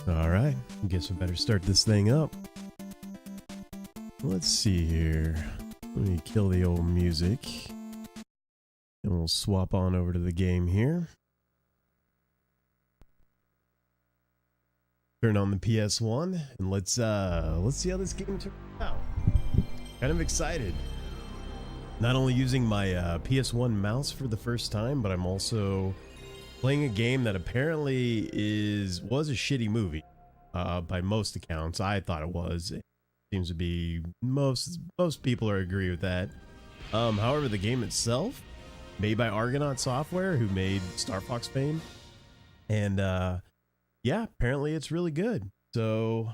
All right, guess we better start this thing up. Let's see here. Let me kill the old music. And we'll swap on over to the game here. Turn on the PS1 and let's see how this game turns out. Kind of excited. Not only using my PS1 mouse for the first time, but I'm also playing a game that apparently was a shitty movie by most accounts. I thought it was. It seems to be most people are agree with that. However, the game itself, made by Argonaut Software, who made Star Fox fame, and yeah, apparently it's really good. So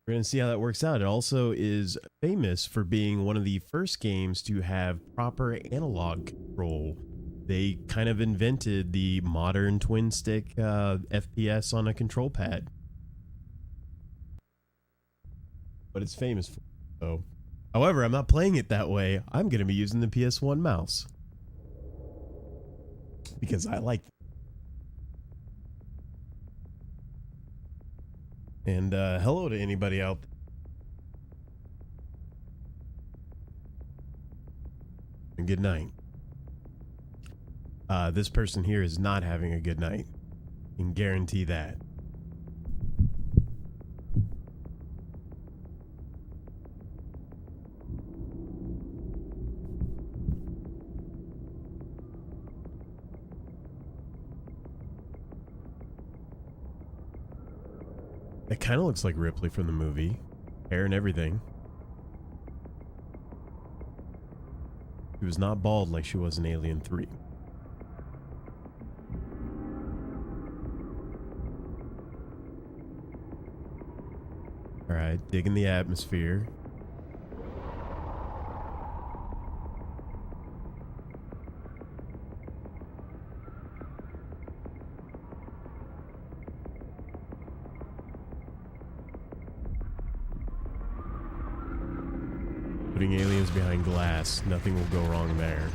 we're gonna see how that works out. It also is famous for being one of the first games to have proper analog control. They kind of invented the modern twin stick FPS on a control pad. But it's famous for it. So, however, I'm not playing it that way. I'm going to be using the PS1 mouse because I like it. And hello to anybody out there. And good night. This person here is not having a good night. I can guarantee that. It kind of looks like Ripley from the movie. Hair and everything. She was not bald like she was in Alien 3. Alright, digging the atmosphere. Putting aliens behind glass. Nothing will go wrong there.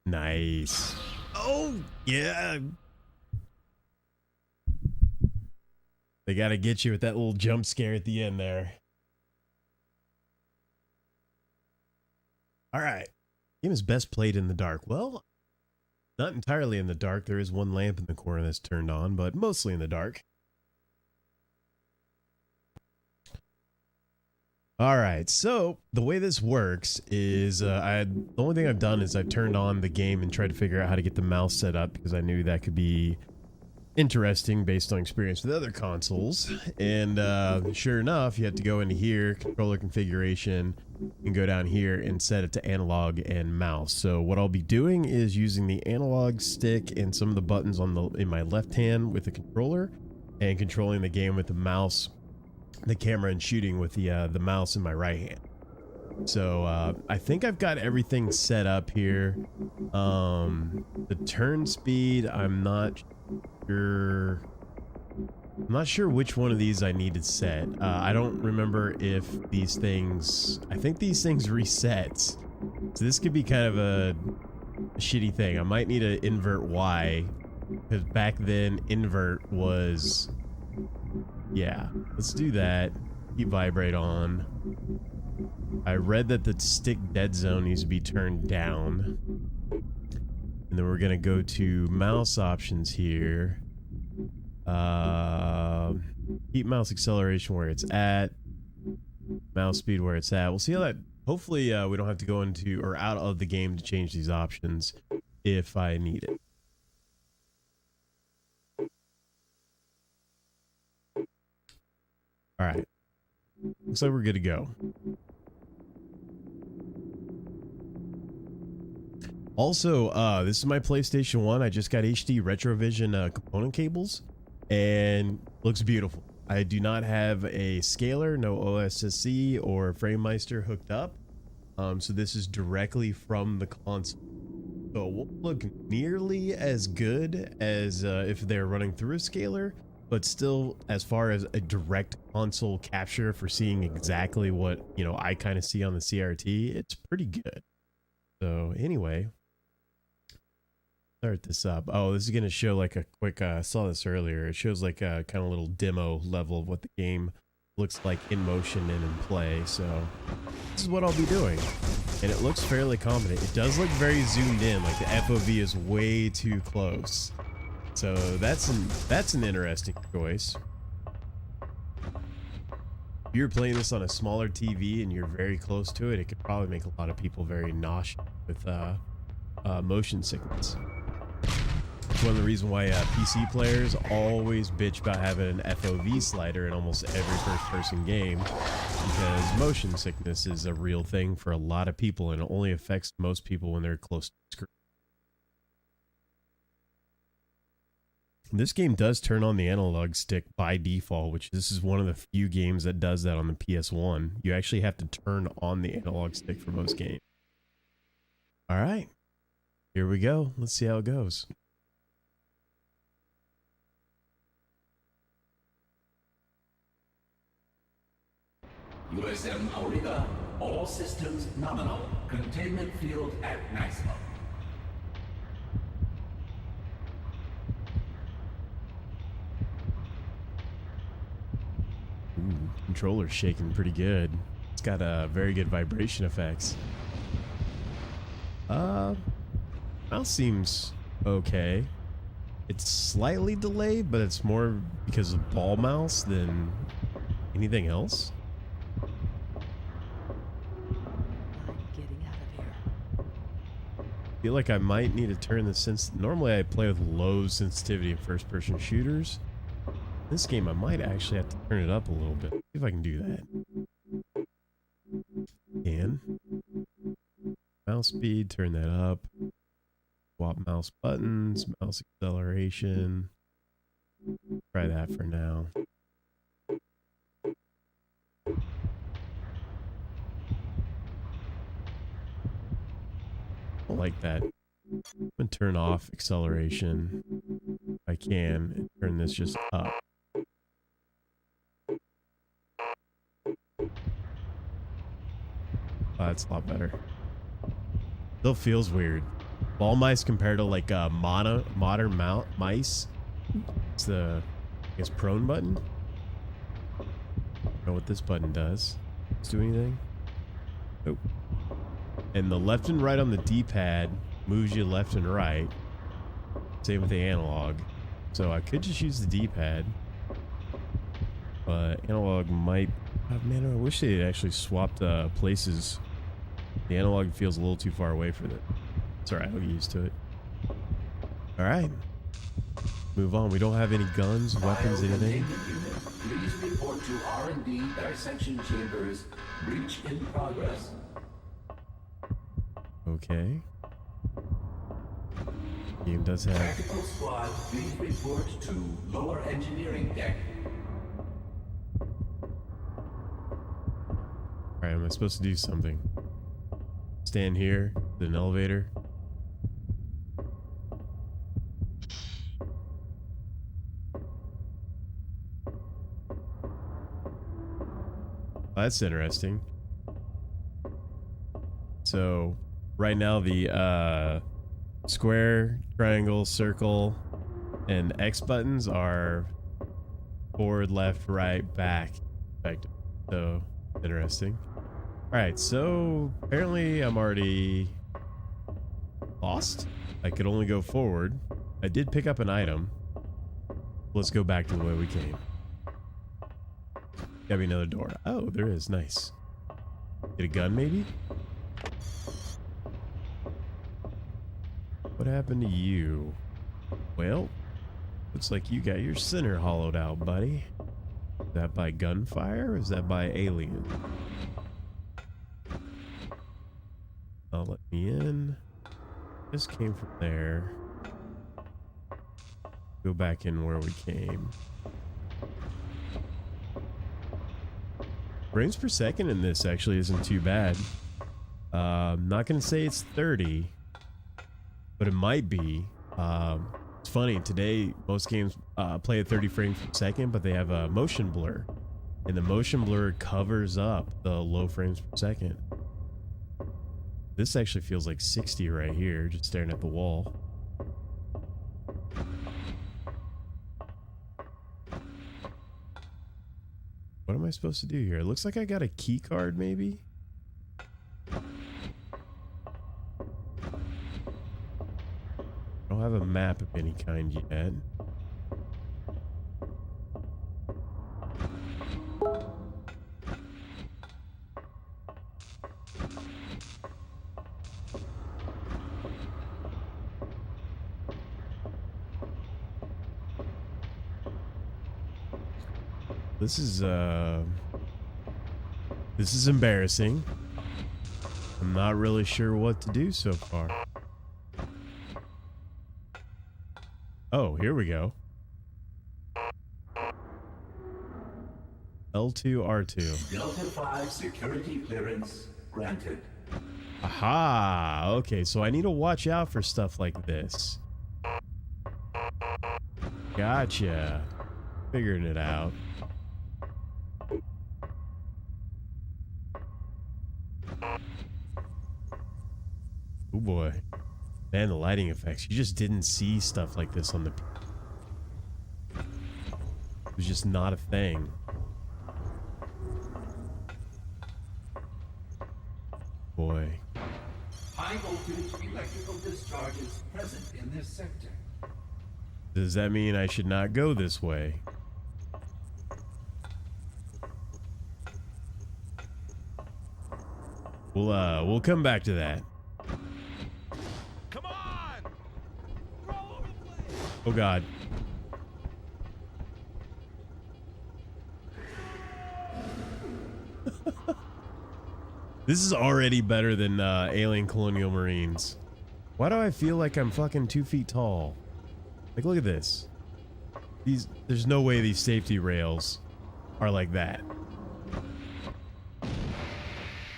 Nice. Oh, yeah. They got to get you with that little jump scare at the end there. All right. Game is best played in the dark. Well, not entirely in the dark. There is one lamp in the corner that's turned on, but mostly in the dark. All right, so the way this works is the only thing I've done is I've turned on the game and tried to figure out how to get the mouse set up because I knew that could be interesting based on experience with other consoles. And sure enough, you have to go into here, controller configuration, and go down here and set it to analog and mouse. So what I'll be doing is using the analog stick and some of the buttons in my left hand with the controller, and controlling the game with the mouse, the camera, and shooting with the mouse in my right hand. So I think I've got everything set up here. The turn speed, I'm not sure which one of these I needed set. I don't remember if these things, I think these things reset. So this could be kind of a shitty thing. I might need to invert Y, because back then invert was, yeah, let's do that. Keep vibrate on. I read that the stick dead zone needs to be turned down. And then we're going to go to mouse options here. Keep mouse acceleration where it's at. Mouse speed where it's at. We'll see how that... Hopefully we don't have to go into or out of the game to change these options if I need it. Alright. Looks like we're good to go. Also, this is my PlayStation 1. I just got HD Retrovision component cables, and looks beautiful. I do not have a scaler, no OSSC or FrameMeister hooked up. So this is directly from the console. So it won't look nearly as good as if they're running through a scaler, but still, as far as a direct console capture for seeing exactly what, you know, I kind of see on the CRT, it's pretty good. So anyway, start this up. Oh, this is going to show like a quick, I saw this earlier. It shows like a kind of little demo level of what the game looks like in motion and in play. So this is what I'll be doing. And it looks fairly competent. It does look very zoomed in, like the FOV is way too close. So that's an interesting choice. If you're playing this on a smaller TV and you're very close to it, it could probably make a lot of people very nauseous with motion sickness. It's one of the reasons why PC players always bitch about having an FOV slider in almost every first-person game, because motion sickness is a real thing for a lot of people, and it only affects most people when they're close to the screen. This game does turn on the analog stick by default, which this is one of the few games that does that on the PS1. You actually have to turn on the analog stick for most games. All right, here we go. Let's see how it goes. USM Auriga, all systems nominal. Containment field at maximum. Ooh, controller's shaking pretty good. It's got very good vibration effects. Mouse seems okay. It's slightly delayed, but it's more because of ball mouse than anything else. I feel like I might need to turn the normally I play with low sensitivity in first-person shooters. This game I might actually have to turn it up a little bit. See if I can do that. Mouse speed, turn that up. Swap mouse buttons, mouse acceleration. Try that for now. I like that. I'm gonna turn off acceleration if I can and turn this just up. Oh, that's a lot better. Still feels weird. Ball mice compared to like modern mice. It's the, I guess, prone button. I don't know what this button does. Does it do anything? Nope. And the left and right on the D-pad moves you left and right. Same with the analog. So I could just use the D-pad. But analog might... Oh, man, I wish they had actually swapped places. The analog feels a little too far away for that. It's alright, I'll get used to it. Alright. Move on. We don't have any guns, weapons, anything. Please report to R&D dissection chambers. Breach in progress. Okay. Game does have... Tactical squad, please report to lower engineering deck. Alright, am I supposed to do something? Stand here, in an elevator. Oh, that's interesting. So, right now the square, triangle, circle, and X buttons are forward, left, right, back. So, interesting. Alright, so apparently I'm already lost. I could only go forward. I did pick up an item. Let's go back to the way we came. Gotta be another door. Oh, there is. Nice. Get a gun, maybe? What happened to you? Well, looks like you got your center hollowed out, buddy. Is that by gunfire or is that by alien? Oh, let me in. This came from there. Go back in where we came. Frames per second in this actually isn't too bad. I'm not going to say it's 30, but it might be. It's funny. Today, most games play at 30 frames per second, but they have a motion blur. And the motion blur covers up the low frames per second. This actually feels like 60 right here, just staring at the wall. What am I supposed to do here? It looks like I got a key card, maybe? I don't have a map of any kind yet. This is embarrassing. I'm not really sure what to do so far. Oh, here we go. L2, R2. Delta 5 security clearance granted. Aha! Okay, so I need to watch out for stuff like this. Gotcha. Figuring it out. Oh boy. Man, the lighting effects. You just didn't see stuff like this on the... It was just not a thing. Boy. High voltage electrical discharges present in this sector. Does that mean I should not go this way? We'll come back to that. Come on! We're all over the place. Oh god. This is already better than Alien Colonial Marines. Why do I feel like I'm fucking 2 feet tall? Like, look at this. There's no way these safety rails are like that.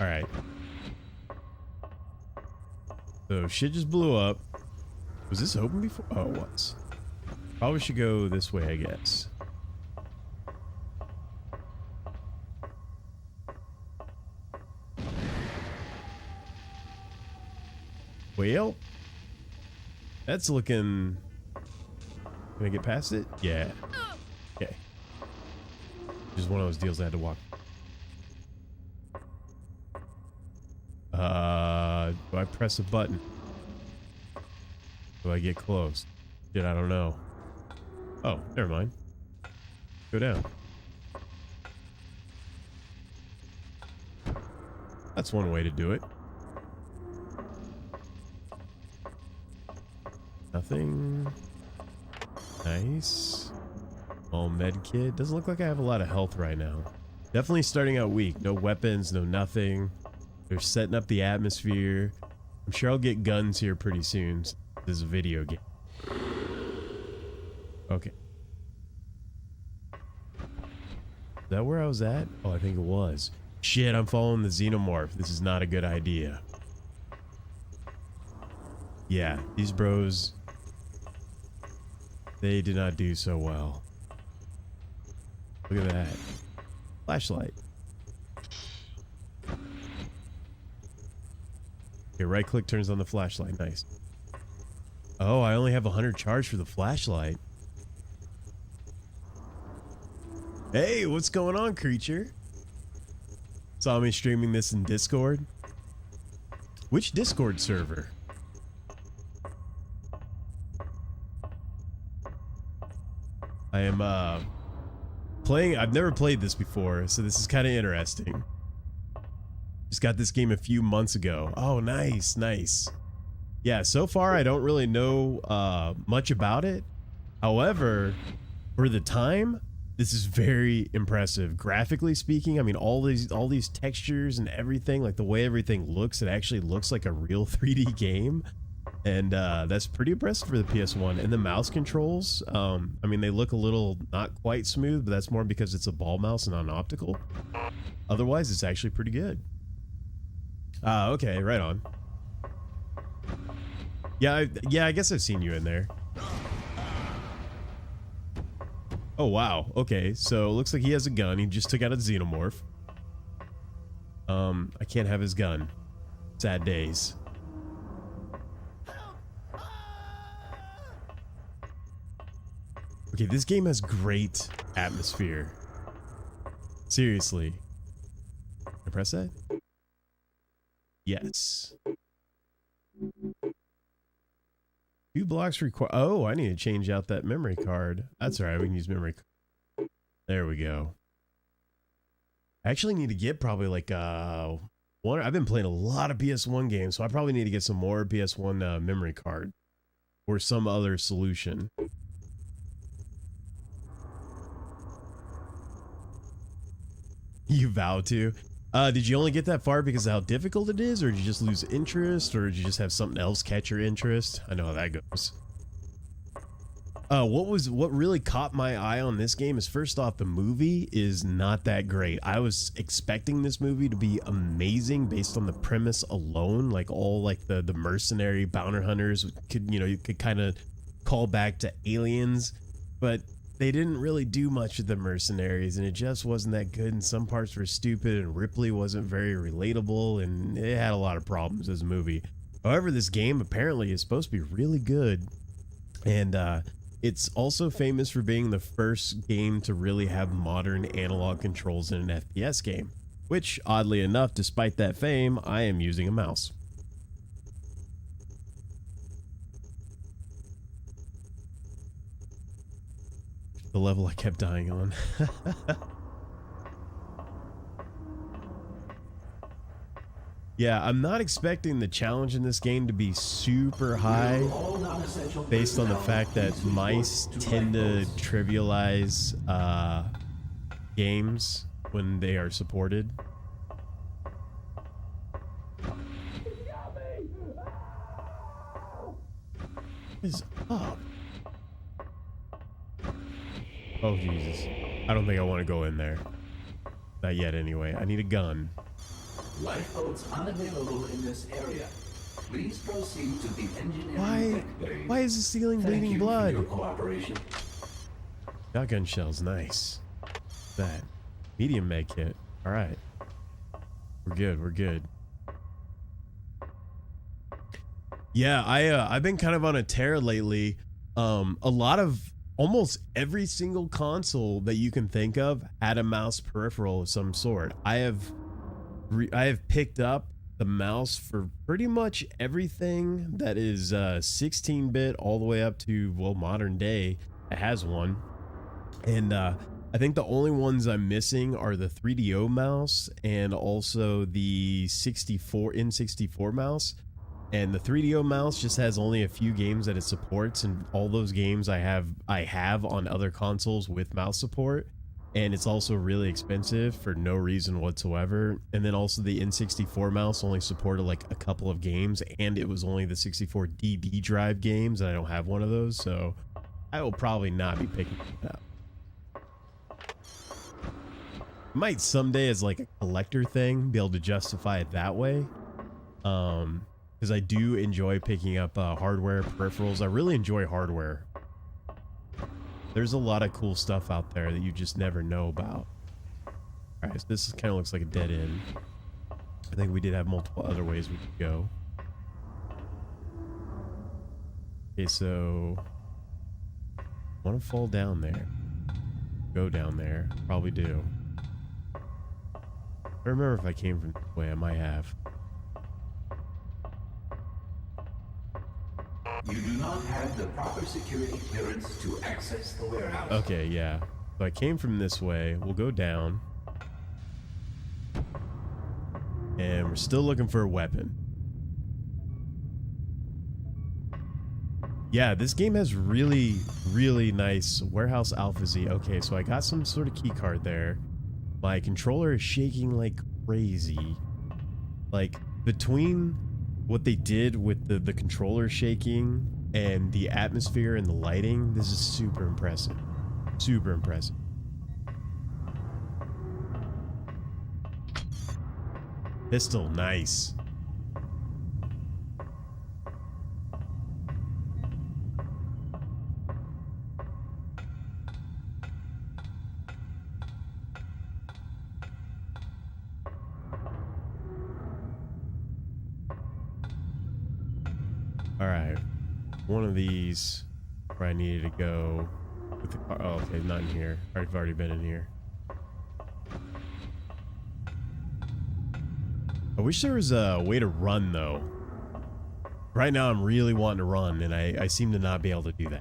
Alright. So shit just blew up. Was this open before? Oh, it was. Probably should go this way, I guess. Well, that's looking... Can I get past it? Yeah. Okay. Just one of those deals I had to walk. Do I press a button? Do I get close? Shit, I don't know. Oh, never mind. Go down. That's one way to do it. Nothing. Nice. All med kit. Doesn't look like I have a lot of health right now. Definitely starting out weak. No weapons, no nothing. They're setting up the atmosphere. I'm sure I'll get guns here pretty soon. This is a video game. Okay. Is that where I was at? Oh, I think it was. Shit, I'm following the xenomorph. This is not a good idea. Yeah, these bros... They did not do so well. Look at that. Flashlight. Okay, right click turns on the flashlight. Nice. Oh, I only have 100 charge for the flashlight. Hey, what's going on, creature? Saw me streaming this in Discord? Which Discord server? I am playing. I've never played this before, so this is kind of interesting. Just got this game a few months ago. Oh, nice, nice. Yeah, so far I don't really know much about it. However, for the time, this is very impressive. Graphically speaking, I mean, all these textures and everything, like the way everything looks, it actually looks like a real 3D game. And that's pretty impressive for the PS1. And the mouse controls, I mean, they look a little not quite smooth, but that's more because it's a ball mouse and not an optical. Otherwise, it's actually pretty good. Okay, right on. Yeah, I guess I've seen you in there. Oh, wow. Okay, so it looks like he has a gun. He just took out a xenomorph. I can't have his gun. Sad days. Okay, this game has great atmosphere. Seriously. Can I press that? Yes. 2 blocks require. Oh, I need to change out that memory card. That's all right. We can use memory. There we go. I actually need to get probably like one. I've been playing a lot of PS1 games, so I probably need to get some more PS1 memory card or some other solution. You vow to. Did you only get that far because of how difficult it is, or did you just lose interest, or did you just have something else catch your interest? I know how that goes. What really caught my eye on this game is, first off, the movie is not that great. I was expecting this movie to be amazing based on the premise alone, like all like the mercenary bounty hunters could, you could kind of call back to Aliens, but they didn't really do much with the mercenaries, and it just wasn't that good, and some parts were stupid, and Ripley wasn't very relatable, and it had a lot of problems as a movie. However, this game apparently is supposed to be really good, and it's also famous for being the first game to really have modern analog controls in an FPS game, which, oddly enough, despite that fame, I am using a mouse. The level I kept dying on. Yeah, I'm not expecting the challenge in this game to be super high based on the fact that mice tend to trivialize games when they are supported. What is up? Oh, Jesus. I don't think I want to go in there. Not yet, anyway. I need a gun. Lifeboats unavailable in this area. Please proceed to the engineering deck bay. Why is the ceiling bleeding blood? Thank you for your cooperation. Shotgun shells, nice. That. Medium med kit. Alright. We're good, we're good. Yeah, I've been kind of on a tear lately. A lot of almost every single console that you can think of had a mouse peripheral of some sort. I have picked up the mouse for pretty much everything that is 16-bit all the way up to, well, modern day. It has one, and I think the only ones I'm missing are the 3DO mouse and also the N64 mouse. And the 3DO mouse just has only a few games that it supports, and all those games I have on other consoles with mouse support. And it's also really expensive for no reason whatsoever. And then also the N64 mouse only supported like a couple of games, and it was only the 64 DB drive games, and I don't have one of those, so I will probably not be picking it up. Might someday, as like a collector thing, be able to justify it that way. Because I do enjoy picking up hardware, peripherals. I really enjoy hardware. There's a lot of cool stuff out there that you just never know about. Alright, so this kind of looks like a dead end. I think we did have multiple other ways we could go. Okay, so I want to fall down there. Go down there. Probably do. I remember if I came from this way, I might have. You do not have the proper security clearance to access the warehouse. Okay, yeah. So I came from this way. We'll go down. And we're still looking for a weapon. Yeah, this game has really, really nice Warehouse Alpha Z. Okay, so I got some sort of key card there. My controller is shaking like crazy. Like, between what they did with the controller shaking and the atmosphere and the lighting, this is super impressive. Super impressive. Pistol, nice. All right, one of these where I needed to go with the car. Oh, okay, not in here. I've already been in here. I wish there was a way to run though. Right now I'm really wanting to run and I seem to not be able to do that.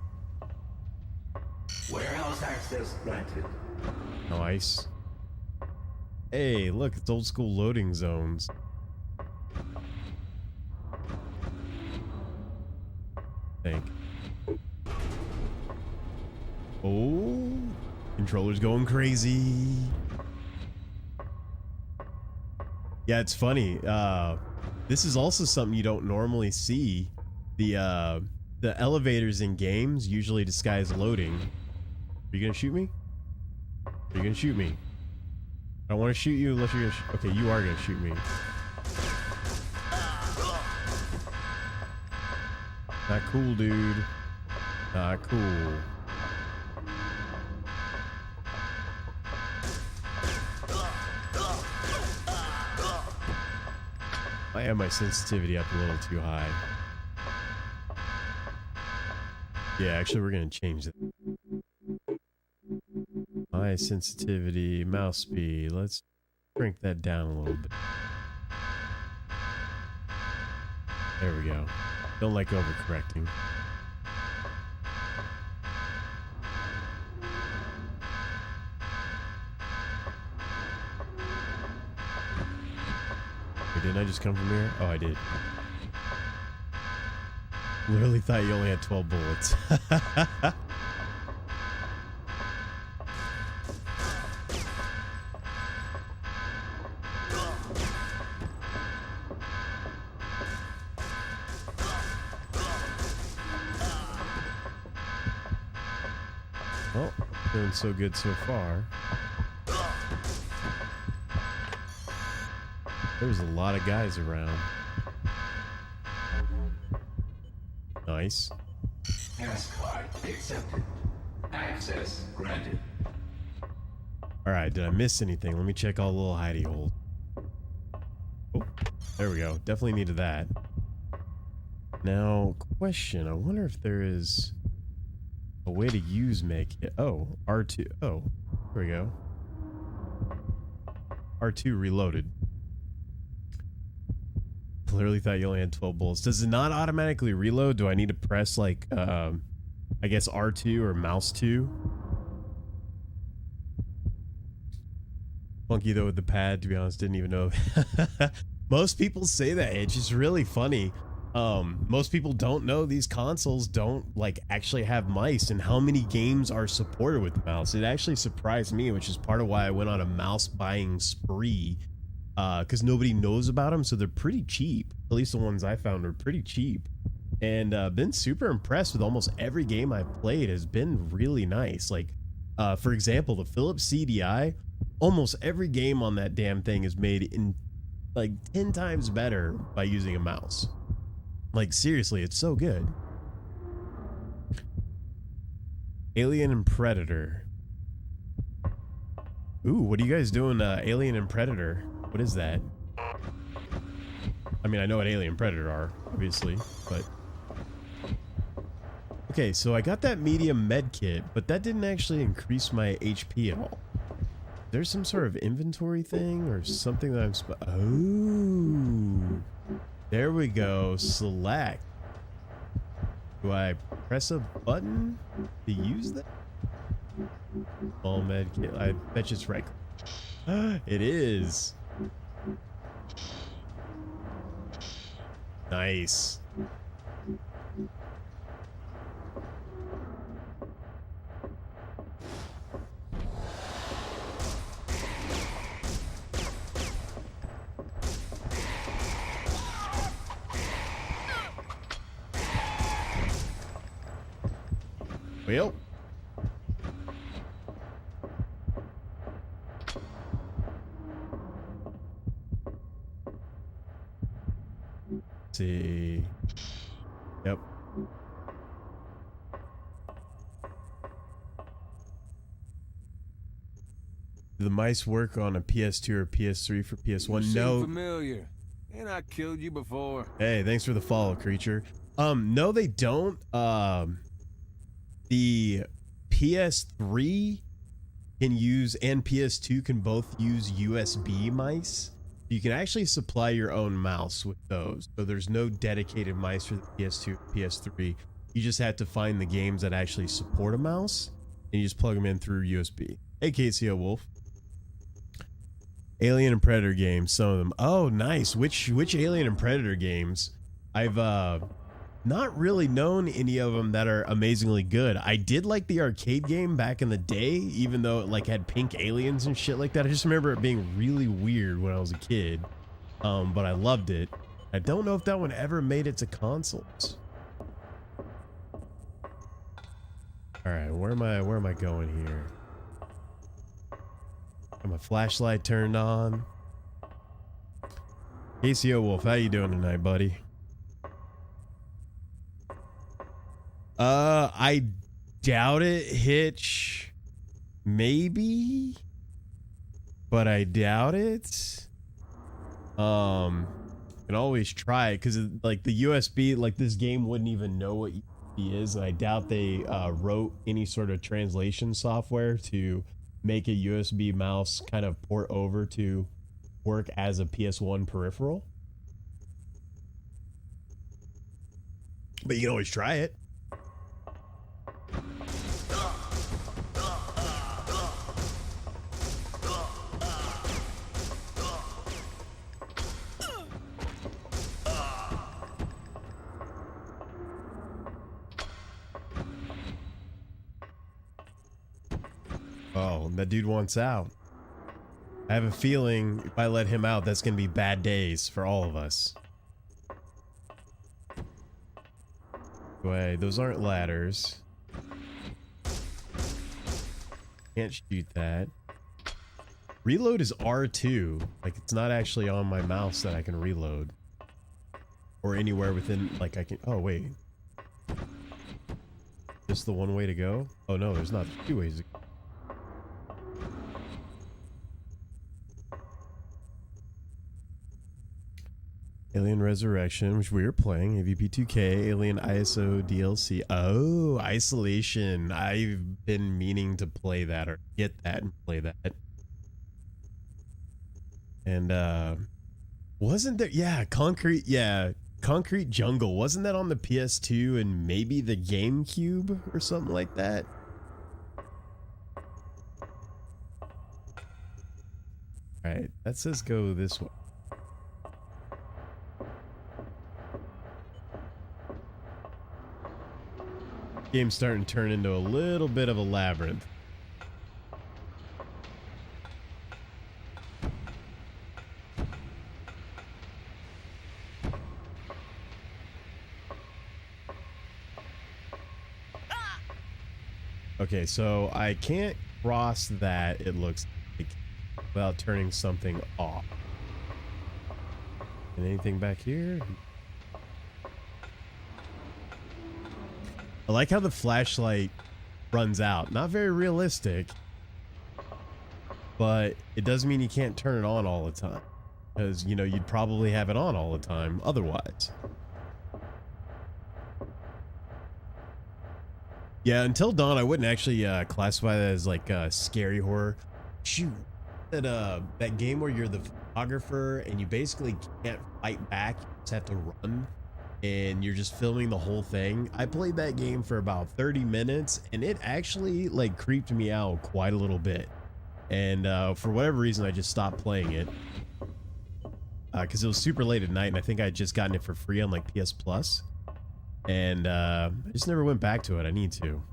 Warehouse access granted. Nice. Hey, look, it's old school loading zones. Think. Oh, controller's going crazy. Yeah, it's funny. This is also something you don't normally see. The elevators in games usually disguise loading. Are you gonna shoot me? Are you gonna shoot me? I don't want to shoot you unless you're gonna okay, you are gonna shoot me. Not cool, dude. Not cool. I have my sensitivity up a little too high. Yeah, actually, we're gonna change it. My sensitivity, mouse speed. Let's crank that down a little bit. There we go. Don't like overcorrecting. Wait, didn't I just come from here? Oh, I did. Literally thought you only had 12 bullets. Well, doing so good so far. There's a lot of guys around. Nice. Pass card accepted. Access granted. Alright, did I miss anything? Let me check all the little hidey holes. Oh, there we go. Definitely needed that. Now, question. I wonder if there is a way to use medkit. Oh, R2. Oh, there we go. R2 reloaded. Clearly thought you only had 12 bullets. Does it not automatically reload? Do I need to press like, I guess R2 or mouse 2? Funky though with the pad, to be honest, didn't even know. Most people say that. It's just really funny. Most people don't know these consoles don't like actually have mice and how many games are supported with mouse. It actually surprised me, which is part of why I went on a mouse buying spree. Because nobody knows about them, so they're pretty cheap. At least the ones I found are pretty cheap, and been super impressed with almost every game I've played. Has been really nice. Like, for example, the Philips CDI. Almost every game on that damn thing is made in like 10 times better by using a mouse. Like seriously, it's so good. Alien and Predator. Ooh, what are you guys doing? Alien and Predator. What is that? I mean, I know what Alien and Predator are, obviously, but... Okay, so I got that medium med kit, but that didn't actually increase my HP at all. There's some sort of inventory thing or something that I'm oh! There we go. Select. Do I press a button to use that? All med kit. I bet you it's right. It is. Nice. Well. See. Yep. Do the mice work on a PS2 or PS3 for PS1? You No. seem familiar. And I killed you before. Hey, thanks for the follow, creature. No, they don't. The PS3 can use and PS2 can both use USB mice. You can actually supply your own mouse with those. So there's no dedicated mice for the PS2, PS3. You just have to find the games that actually support a mouse, and you just plug them in through USB. Hey, KCO Wolf. Alien and Predator games, some of them. Oh, nice. Which Alien and Predator games? I've not really known any of them that are amazingly good. I did like the arcade game back in the day, even though it like had pink aliens and shit like that. I just remember it being really weird when I was a kid, but I loved it. I don't know if that one ever made it to consoles. All right, where am I going here? Got my flashlight turned on. KCO Wolf, how you doing tonight, buddy? I doubt it. Hitch, maybe, but I doubt it. Can always try it because like the USB, like this game wouldn't even know what USB is. I doubt they wrote any sort of translation software to make a USB mouse kind of port over to work as a PS1 peripheral. But you can always try it. Oh, that dude wants out. I have a feeling if I let him out, that's going to be bad days for all of us. Wait, those aren't ladders. Can't shoot that. Reload is R2. Like, it's not actually on my mouse that I can reload. Or anywhere within, like, I can... Oh, wait. Just the one way to go? Oh, no, there's not 2 ways to go. Alien Resurrection, which we were playing, AVP 2K, Alien ISO DLC. Oh, Isolation. I've been meaning to play that or get that and play that. And wasn't there, yeah, Concrete Jungle. Wasn't that on the PS2 and maybe the GameCube or something like that? All right, that says go this way. Game's starting to turn into a little bit of a labyrinth. Okay, so I can't cross that, it looks like, without turning something off. And anything back here? I like how the flashlight runs out. Not very realistic, but it doesn't mean you can't turn it on all the time. Because, you know, you'd probably have it on all the time otherwise. Yeah, Until Dawn, I wouldn't actually classify that as like scary horror. Shoot, that game where you're the photographer and you basically can't fight back, you just have to run. And you're just filming the whole thing. I played that game for about 30 minutes and it actually like creeped me out quite a little bit. And for whatever reason, I just stopped playing it. Because it was super late at night and I think I had just gotten it for free on like PS Plus. And I just never went back to it. I need to.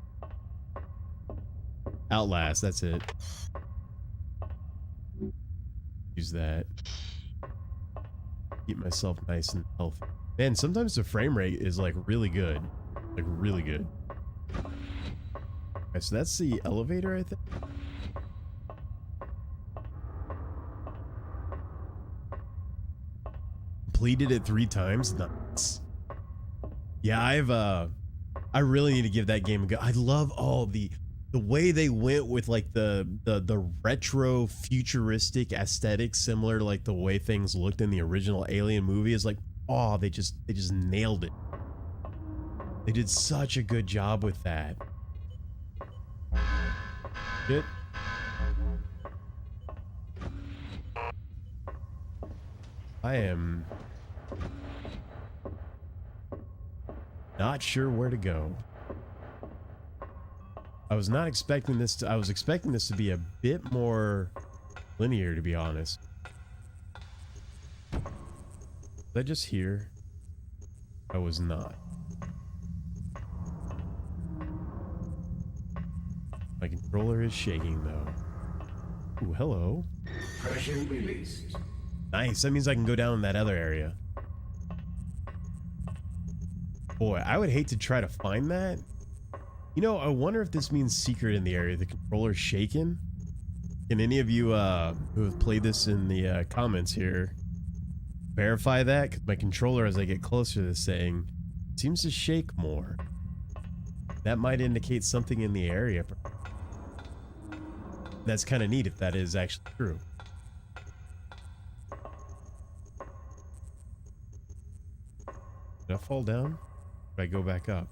Outlast, that's it. Use that. Keep myself nice and healthy. Man, sometimes the frame rate is like really good. Like really good. Okay, so that's the elevator, I think. Completed it 3 times. Nice. Yeah, I really need to give that game a go. I love all the way they went with like the retro futuristic aesthetic, similar to like the way things looked in the original Alien movie. Is like, oh, they just nailed it. They did such a good job with that. Shit. I am not sure where to go. I was not expecting this to, I was expecting this to be a bit more linear, to be honest. Was I just here? I was not. My controller is shaking though. Ooh, hello. Pressure released. Nice, that means I can go down in that other area. Boy, I would hate to try to find that. You know, I wonder if this means secret in the area. The controller's shaking. Can any of you who have played this in the comments here verify that? Because my controller, as I get closer to this thing, seems to shake more. That might indicate something in the area. That's kind of neat if that is actually true. Did I fall down? Did I go back up?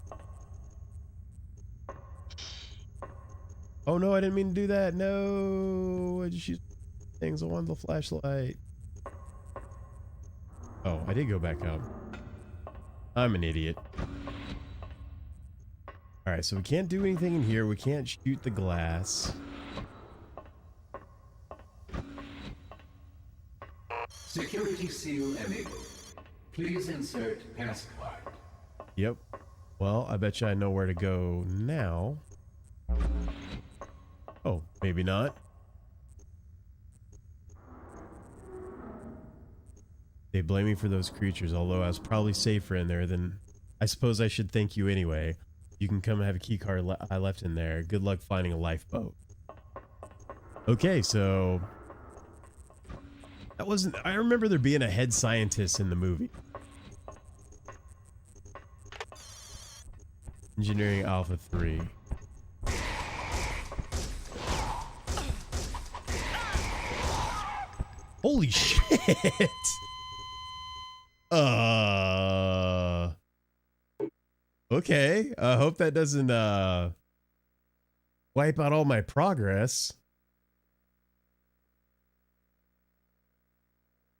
Oh no, I didn't mean to do that. No, I just used things. I wanted the flashlight. Oh, I did go back up. I'm an idiot. Alright, so we can't do anything in here. We can't shoot the glass. Security seal enabled. Please insert passcard. Yep. Well, I bet you I know where to go now. Oh, maybe not. They blame me for those creatures, although I was probably safer in there than... I suppose I should thank you anyway. You can come and have a key card I left in there. Good luck finding a lifeboat. Okay, so... That wasn't... I remember there being a head scientist in the movie. Engineering Alpha 3. Holy shit! Okay. I hope that doesn't wipe out all my progress.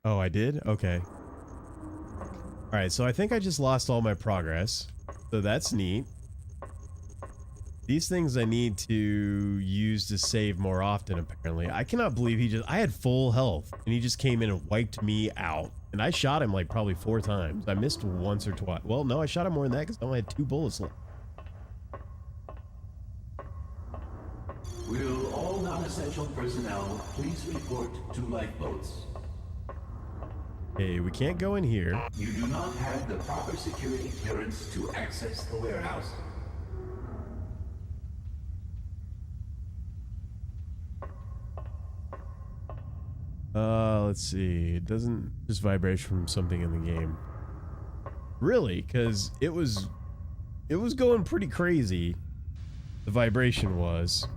Oh, I did? Okay. Alright, so I think I just lost all my progress. So that's neat. These things I need to use to save more often, apparently. I cannot believe he just... I had full health, and he just came in and wiped me out. And I shot him like probably 4 times. I missed once or twice. Well, no, I shot him more than that because I only had 2 bullets left. Will all non-essential personnel please report to lifeboats? Okay, we can't go in here. You do not have the proper security clearance to access the warehouse. Let's see. It doesn't just vibrate from something in the game. Really? Because it was going pretty crazy. The vibration was.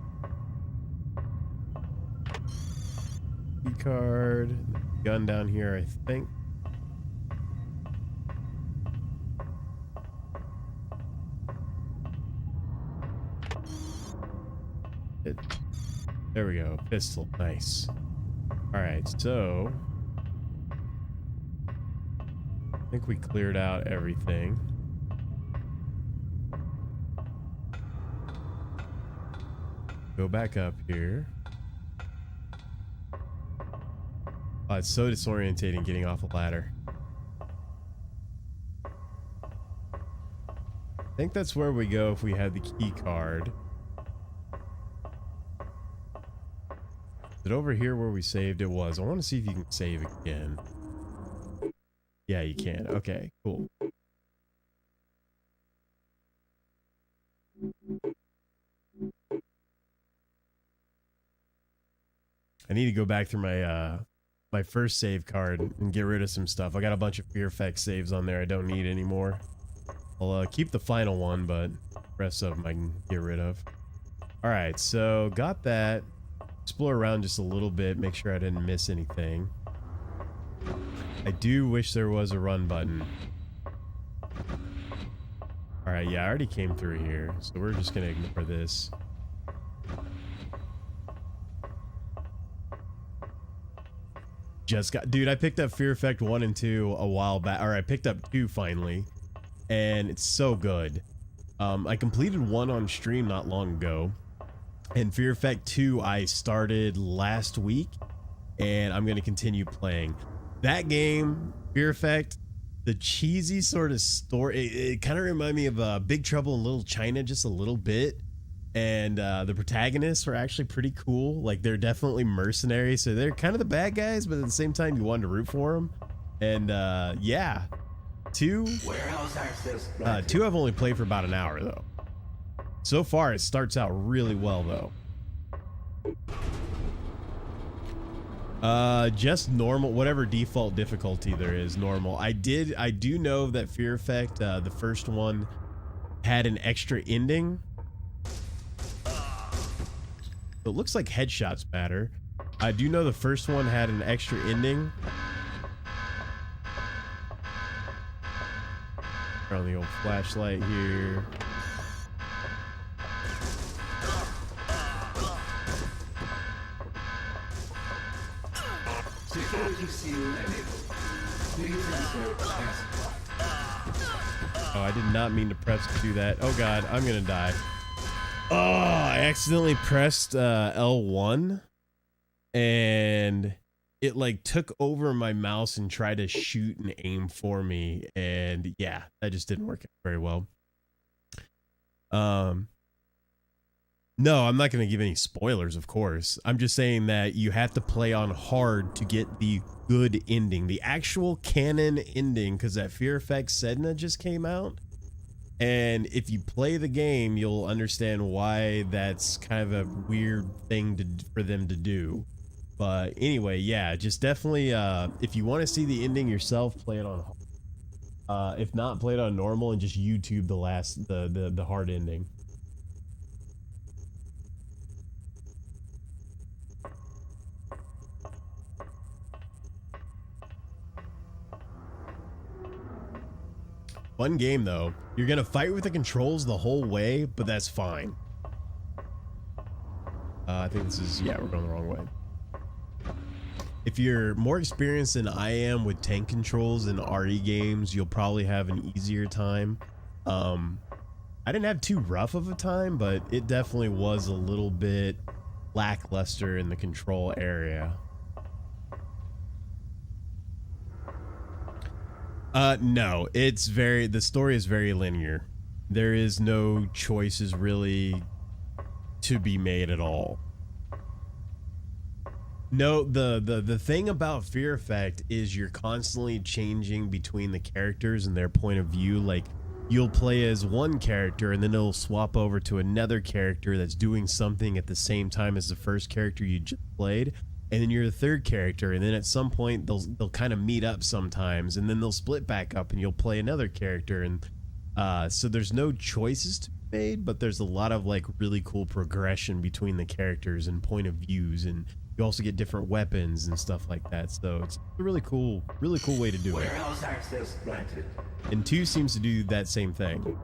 Key card. Gun down here, I think. There we go. Pistol. Nice. Alright, so I think we cleared out everything. Go back up here. Oh, it's so disorientating getting off a ladder. I think that's where we go if we had the key card. Is it over here where we saved? It was. I want to see if you can save again. Yeah, you can. Okay, cool. I need to go back through my my first save card and get rid of some stuff. I got a bunch of Fear Effect saves on there I don't need anymore. I'll keep the final one, but the rest of them I can get rid of. Alright, so got that. Explore around just a little bit, make sure I didn't miss anything. I do wish there was a run button. All right, yeah, I already came through here, so we're just gonna ignore this. Just got, dude, I picked up Fear Effect 1 and 2 a while back, or I picked up 2 finally, and it's so good. I completed 1 on stream not long ago, and Fear Effect 2 I started last week, and I'm going to continue playing. That game, Fear Effect, the cheesy sort of story, it kind of reminded me of Big Trouble in Little China just a little bit. And the protagonists were actually pretty cool. Like, they're definitely mercenaries, so they're kind of the bad guys, but at the same time you wanted to root for them. And yeah, 2 I've only played for about an hour though. So far it starts out really well though. Just normal, whatever default difficulty there is, normal. I do know that Fear Effect, the first one, had an extra ending. It looks like headshots matter. I do know the first one had an extra ending. Turn on the old flashlight here. Security seal enabled. Please insert password. Oh, I did not mean to press to do that. Oh god, I'm gonna die. Oh, I accidentally pressed L1 and it like took over my mouse and tried to shoot and aim for me, and yeah, that just didn't work out very well. No, I'm not going to give any spoilers, of course. I'm just saying that you have to play on hard to get the good ending, the actual canon ending, because that Fear Effect Sedna just came out. And if you play the game, you'll understand why that's kind of a weird thing for them to do. But anyway, yeah, just definitely, if you want to see the ending yourself, play it on hard. If not, play it on normal and just YouTube the hard ending. Fun game though. You're gonna fight with the controls the whole way, but that's fine. I think this is, yeah, we're going the wrong way. If you're more experienced than I am with tank controls in RE games, you'll probably have an easier time. I didn't have too rough of a time, but it definitely was a little bit lackluster in the control area. No, the story is very linear. There is no choices really to be made at all. No, the thing about Fear Effect is you're constantly changing between the characters and their point of view. Like, you'll play as one character and then it'll swap over to another character that's doing something at the same time as the first character you just played. And then you're the third character, and then at some point they'll kind of meet up sometimes, and then they'll split back up and you'll play another character. And so there's no choices to be made, but there's a lot of like really cool progression between the characters and point of views, and you also get different weapons and stuff like that. So it's a really cool way to do it. Warehouse access granted. And 2 seems to do that same thing.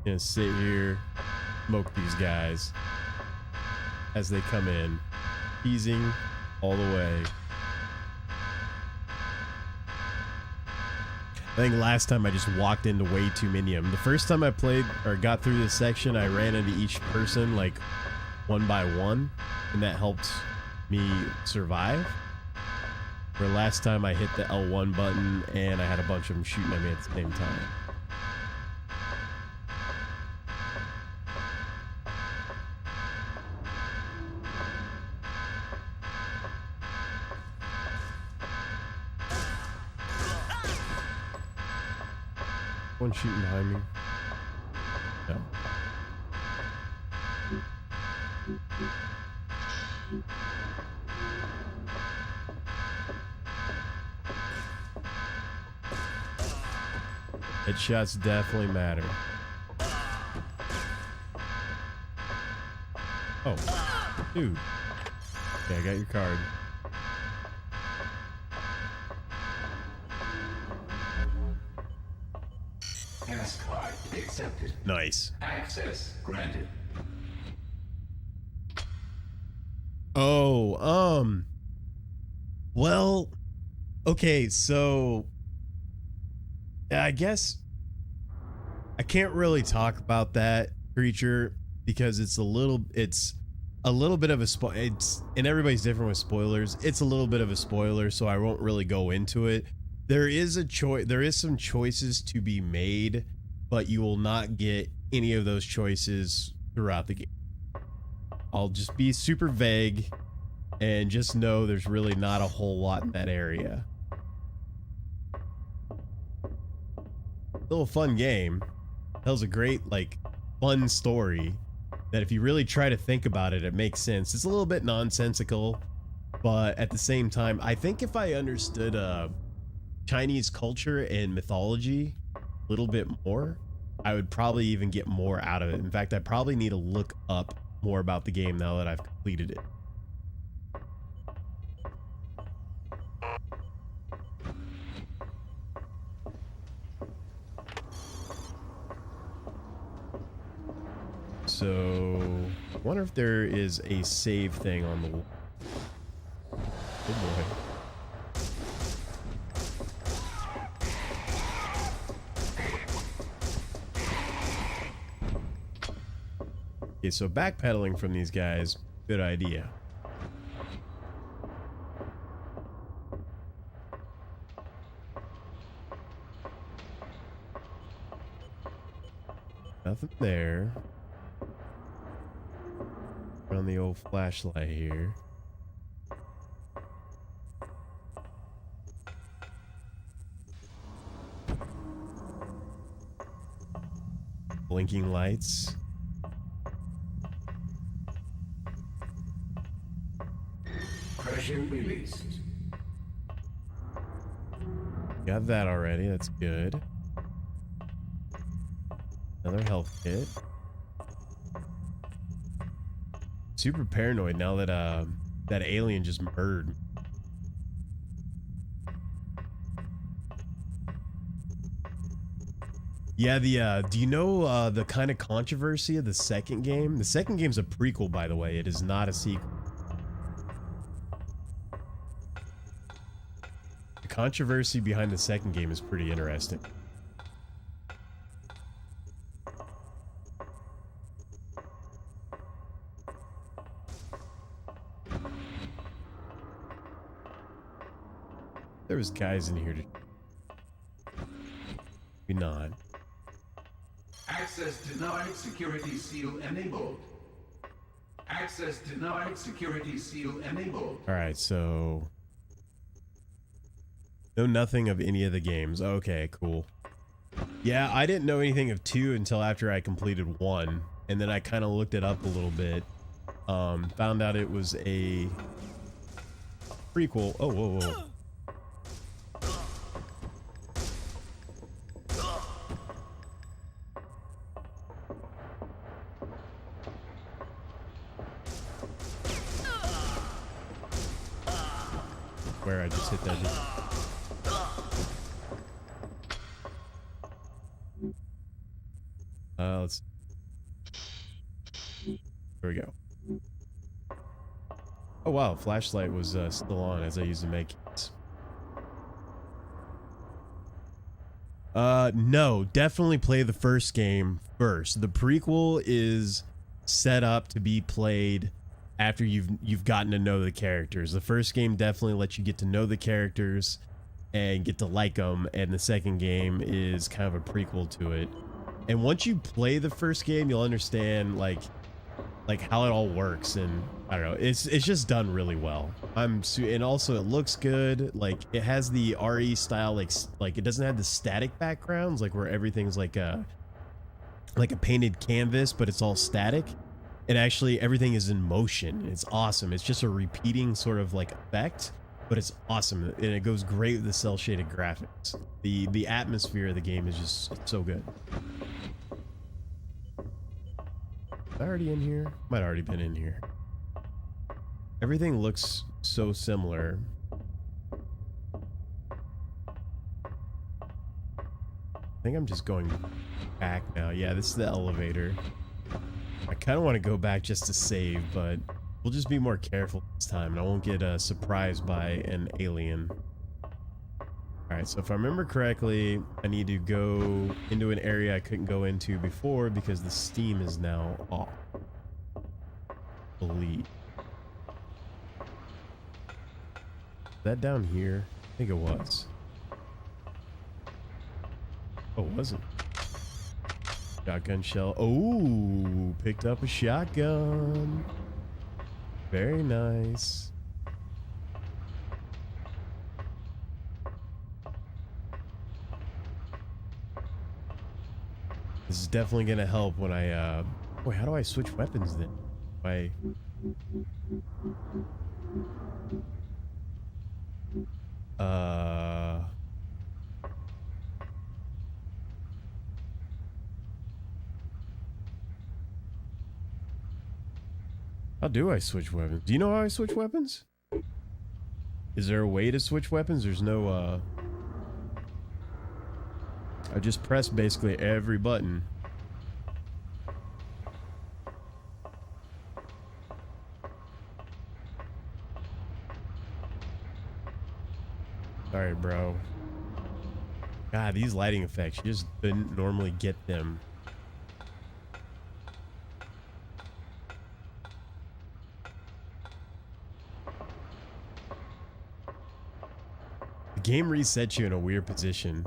Gonna sit here, smoke these guys as they come in, teasing all the way. I think last time I just walked into way too many of them. The first time I played or got through this section, I ran into each person like one by one, and that helped me survive. Where last time I hit the L1 button and I had a bunch of them shooting at me at the same time. One shooting behind me. No. Headshots definitely matter. Oh, dude. Okay, I got your card. Pass card accepted. Nice. Access granted. Oh, well, okay, so I guess I can't really talk about that creature because it's a little bit of a and everybody's different with spoilers. It's a little bit of a spoiler, so I won't really go into it. There is some choices to be made, but you will not get any of those choices throughout the game. I'll just be super vague and just know there's really not a whole lot in that area. Still a fun game. Tells a great, like, fun story that if you really try to think about it, it makes sense. It's a little bit nonsensical, but at the same time, I think if I understood Chinese culture and mythology a little bit more, I would probably even get more out of it. In fact, I probably need to look up more about the game now that I've completed it. So, I wonder if there is a save thing on the wall. Oh boy. Okay, so backpedaling from these guys, good idea. Nothing there. On the old flashlight here. Blinking lights. Pressure released. Got that already, that's good. Another health kit. Super paranoid now that that alien just murdered me. Yeah, do you know the kind of controversy of the second game? The second game's a prequel, by the way. It is not a sequel. The controversy behind the second game is pretty interesting. There was guys in here to... Maybe not. Access denied, security seal enabled. Access denied, security seal enabled. Alright, so... Know nothing of any of the games. Okay, cool. Yeah, I didn't know anything of 2 until after I completed 1. And then I kind of looked it up a little bit. Found out it was a... prequel. Oh, whoa, whoa. Where I just hit that. Let's. There we go. Oh wow, flashlight was still on as I used to make it. No, definitely play the first game first. The prequel is set up to be played after you've gotten to know the characters. The first game definitely lets you get to know the characters and get to like them, and the second game is kind of a prequel to it. And once you play the first game, you'll understand like how it all works, and I don't know, it's just done really well. And also it looks good. Like it has the RE style, like it doesn't have the static backgrounds, like where everything's like a painted canvas, but it's all static. And actually everything is in motion. It's awesome. It's just a repeating sort of like effect, but it's awesome and it goes great with the cell shaded graphics. The atmosphere of the game is just so good. Am I already in here? Might already been in here. Everything looks so similar. I think I'm just going back now. Yeah, this is the elevator. I kind of want to go back just to save, but we'll just be more careful this time and I won't get surprised by an alien. Alright, so if I remember correctly, I need to go into an area I couldn't go into before because the steam is now off. Believe. Is that down here? I think it was. Oh, was it? Shotgun shell. Oh, picked up a shotgun. Very nice. This is definitely gonna help when I wait, how do I switch weapons then? How do I switch weapons? Do you know how I switch weapons? Is there a way to switch weapons? There's no, I just press basically every button. Sorry, bro. God, these lighting effects, you just didn't normally get them. The game resets you in a weird position.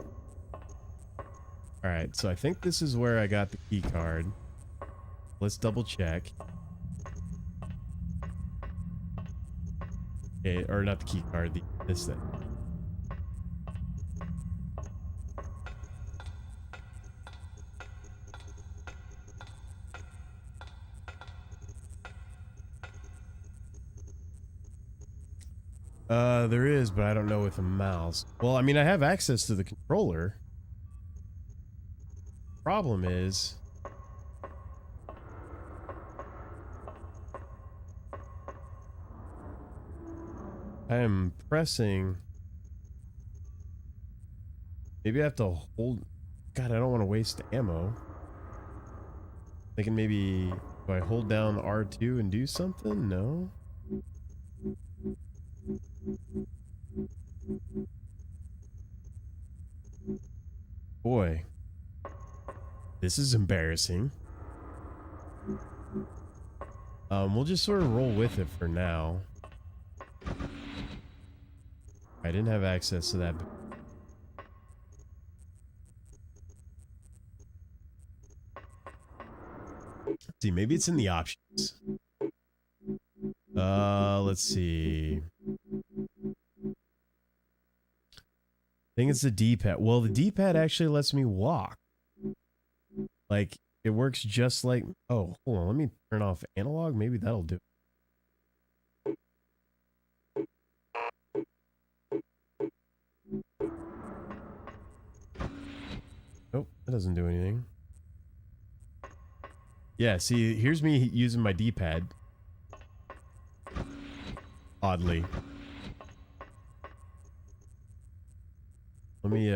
Alright, so I think this is where I got the key card. Let's double check. Okay, or not the key card, this thing. There is, but I don't know with a mouse. Well, I mean, I have access to the controller. Problem is, I am pressing. Maybe I have to hold. God, I don't want to waste ammo. Thinking maybe do I hold down R2 and do something? No. Boy, this is embarrassing. We'll just sort of roll with it for now. I didn't have access to that. Let's see, maybe it's in the options. Let's see. I think it's the D-pad. Well, the D-pad actually lets me walk. Like, it works just like... Oh, hold on. Let me turn off analog. Maybe that'll do it. Nope, that doesn't do anything. Yeah, see, here's me using my D-pad. Oddly. Let me,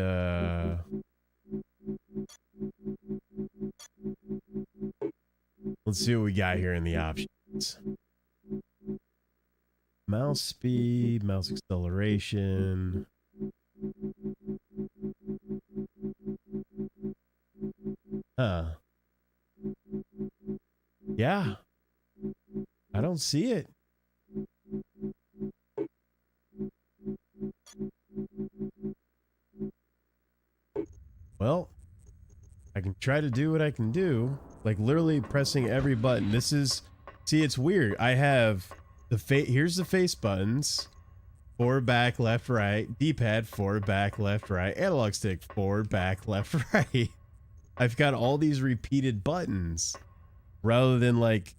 let's see what we got here in the options. Mouse speed, mouse acceleration. Huh. Yeah. I don't see it. Well, I can try to do what I can do. Like literally pressing every button. This is, see, it's weird. I have the here's the face buttons. Forward, back, left, right. D-pad, forward, back, left, right. Analog stick, forward, back, left, right. I've got all these repeated buttons rather than like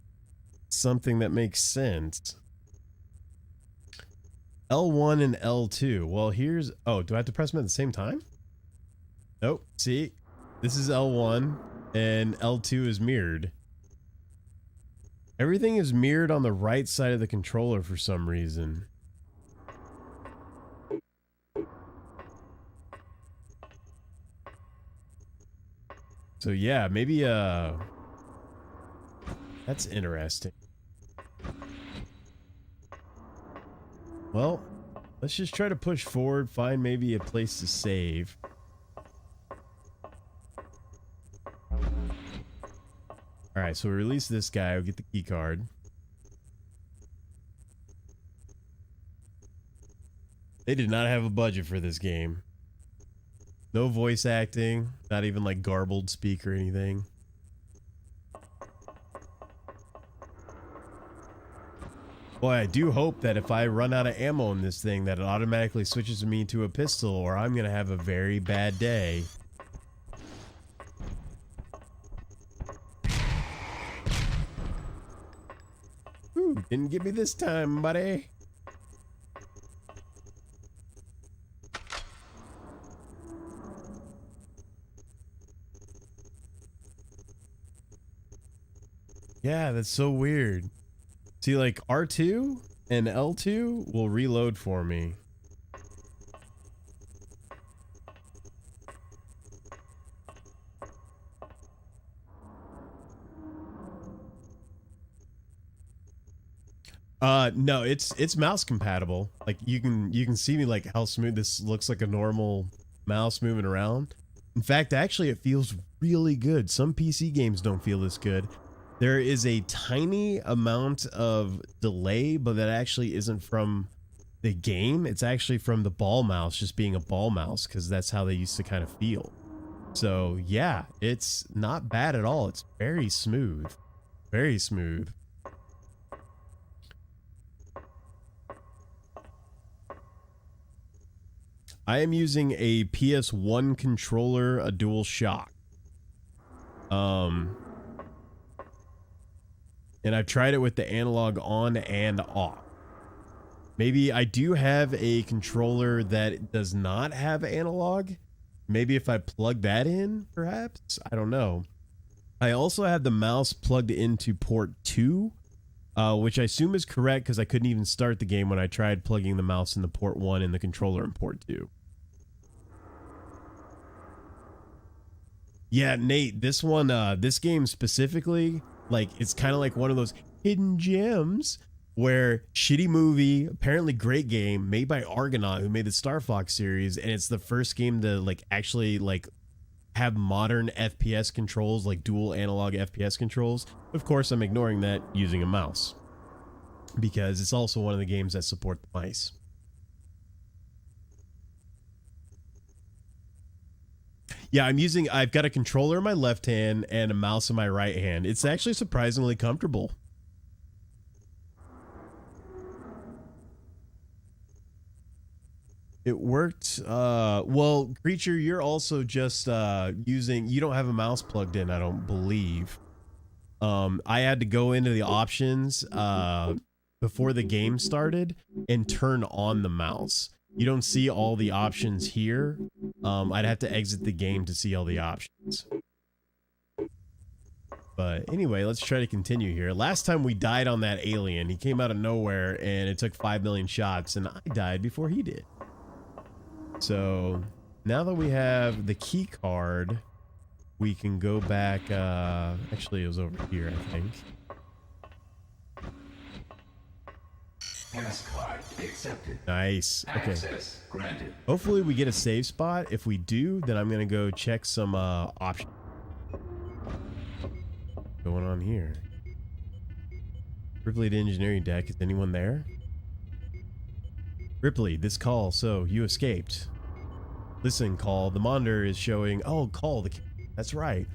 something that makes sense. L1 and L2. Well, here's... Oh, do I have to press them at the same time? Nope. See? This is L1 and L2 is mirrored. Everything is mirrored on the right side of the controller for some reason. So yeah, maybe that's interesting. Well, let's just try to push forward, find maybe a place to save. Alright, so we release this guy, we'll get the key card. They did not have a budget for this game. No voice acting, not even like garbled speak or anything. Boy, I do hope that if I run out of ammo in this thing that it automatically switches me to a pistol or I'm gonna have a very bad day. Ooh, didn't get me this time, buddy. Yeah, that's so weird. See, like R2 and L2 will reload for me. No, it's mouse compatible. Like you can see me like how smooth this looks, like a normal mouse moving around. In fact, actually it feels really good. Some PC games don't feel this good. There is a tiny amount of delay, but that actually isn't from the game. It's actually from the ball mouse just being a ball mouse, because that's how they used to kind of feel. So yeah, it's not bad at all. It's very smooth. Very smooth. I am using a PS1 controller, a dual shock. And I've tried it with the analog on and off. Maybe I do have a controller that does not have analog. Maybe if I plug that in, perhaps? I don't know. I also have the mouse plugged into port 2, which I assume is correct because I couldn't even start the game when I tried plugging the mouse into port 1 and the controller in port 2. Yeah, Nate, this one, this game specifically, like, it's kind of like one of those hidden gems where shitty movie, apparently great game, made by Argonaut, who made the Star Fox series, and it's the first game to, like, actually, like, have modern FPS controls, like dual analog FPS controls. Of course, I'm ignoring that using a mouse because it's also one of the games that support the mice. Yeah, I've got a controller in my left hand and a mouse in my right hand. It's actually surprisingly comfortable. It worked. Well, Creature, you're also just you don't have a mouse plugged in, I don't believe. I had to go into the options before the game started and turn on the mouse. You don't see all the options here. I'd have to exit the game to see all the options. But anyway, let's try to continue here. Last time we died on that alien. He came out of nowhere and it took 5 million shots and I died before he did. So now that we have the key card, we can go back. Actually, it was over here, I think. Pass card accepted. Nice. Okay. Access granted. Hopefully we get a save spot. If we do, then I'm gonna go check some options. Going on here. Ripley to engineering deck. Is anyone there? Ripley, this call. So you escaped. Listen, call. The monitor is showing. Oh, call. That's right.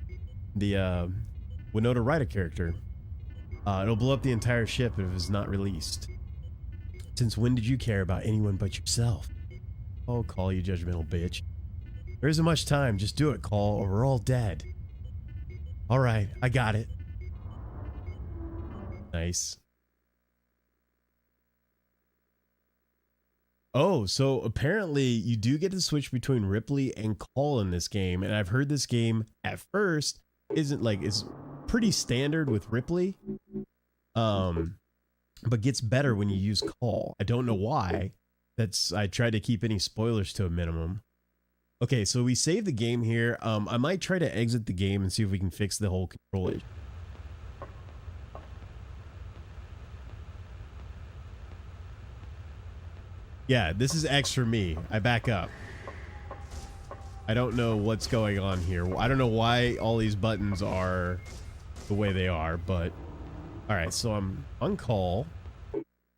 The Winona Ryder character. It'll blow up the entire ship if it's not released. Since when did you care about anyone but yourself? Oh, call, you judgmental bitch. There isn't much time. Just do it, call, or we're all dead. All right, I got it. Nice. Oh, so apparently you do get to switch between Ripley and Call in this game. And I've heard this game at first isn't like, is pretty standard with Ripley. But gets better when you use Call. I don't know why. I tried to keep any spoilers to a minimum. Okay, so we save the game here. I might try to exit the game and see if we can fix the whole control issue. Yeah, this is X for me. I back up. I don't know what's going on here. I don't know why all these buttons are the way they are, but all right, so I'm on Call.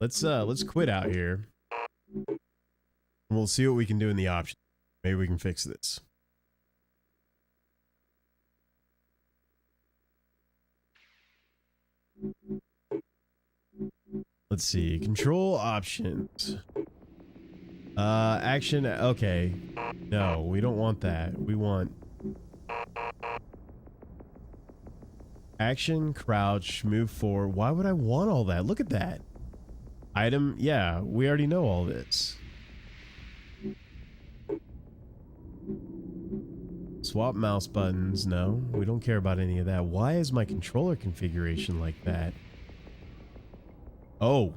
Let's quit out here. And we'll see what we can do in the options. Maybe we can fix this. Let's see. Control options. Action. Okay. No, we don't want that. We want action, crouch, move forward. Why would I want all that? Look at that. Item. Yeah, we already know all this. Swap mouse buttons. No, we don't care about any of that. Why is my controller configuration like that? Oh.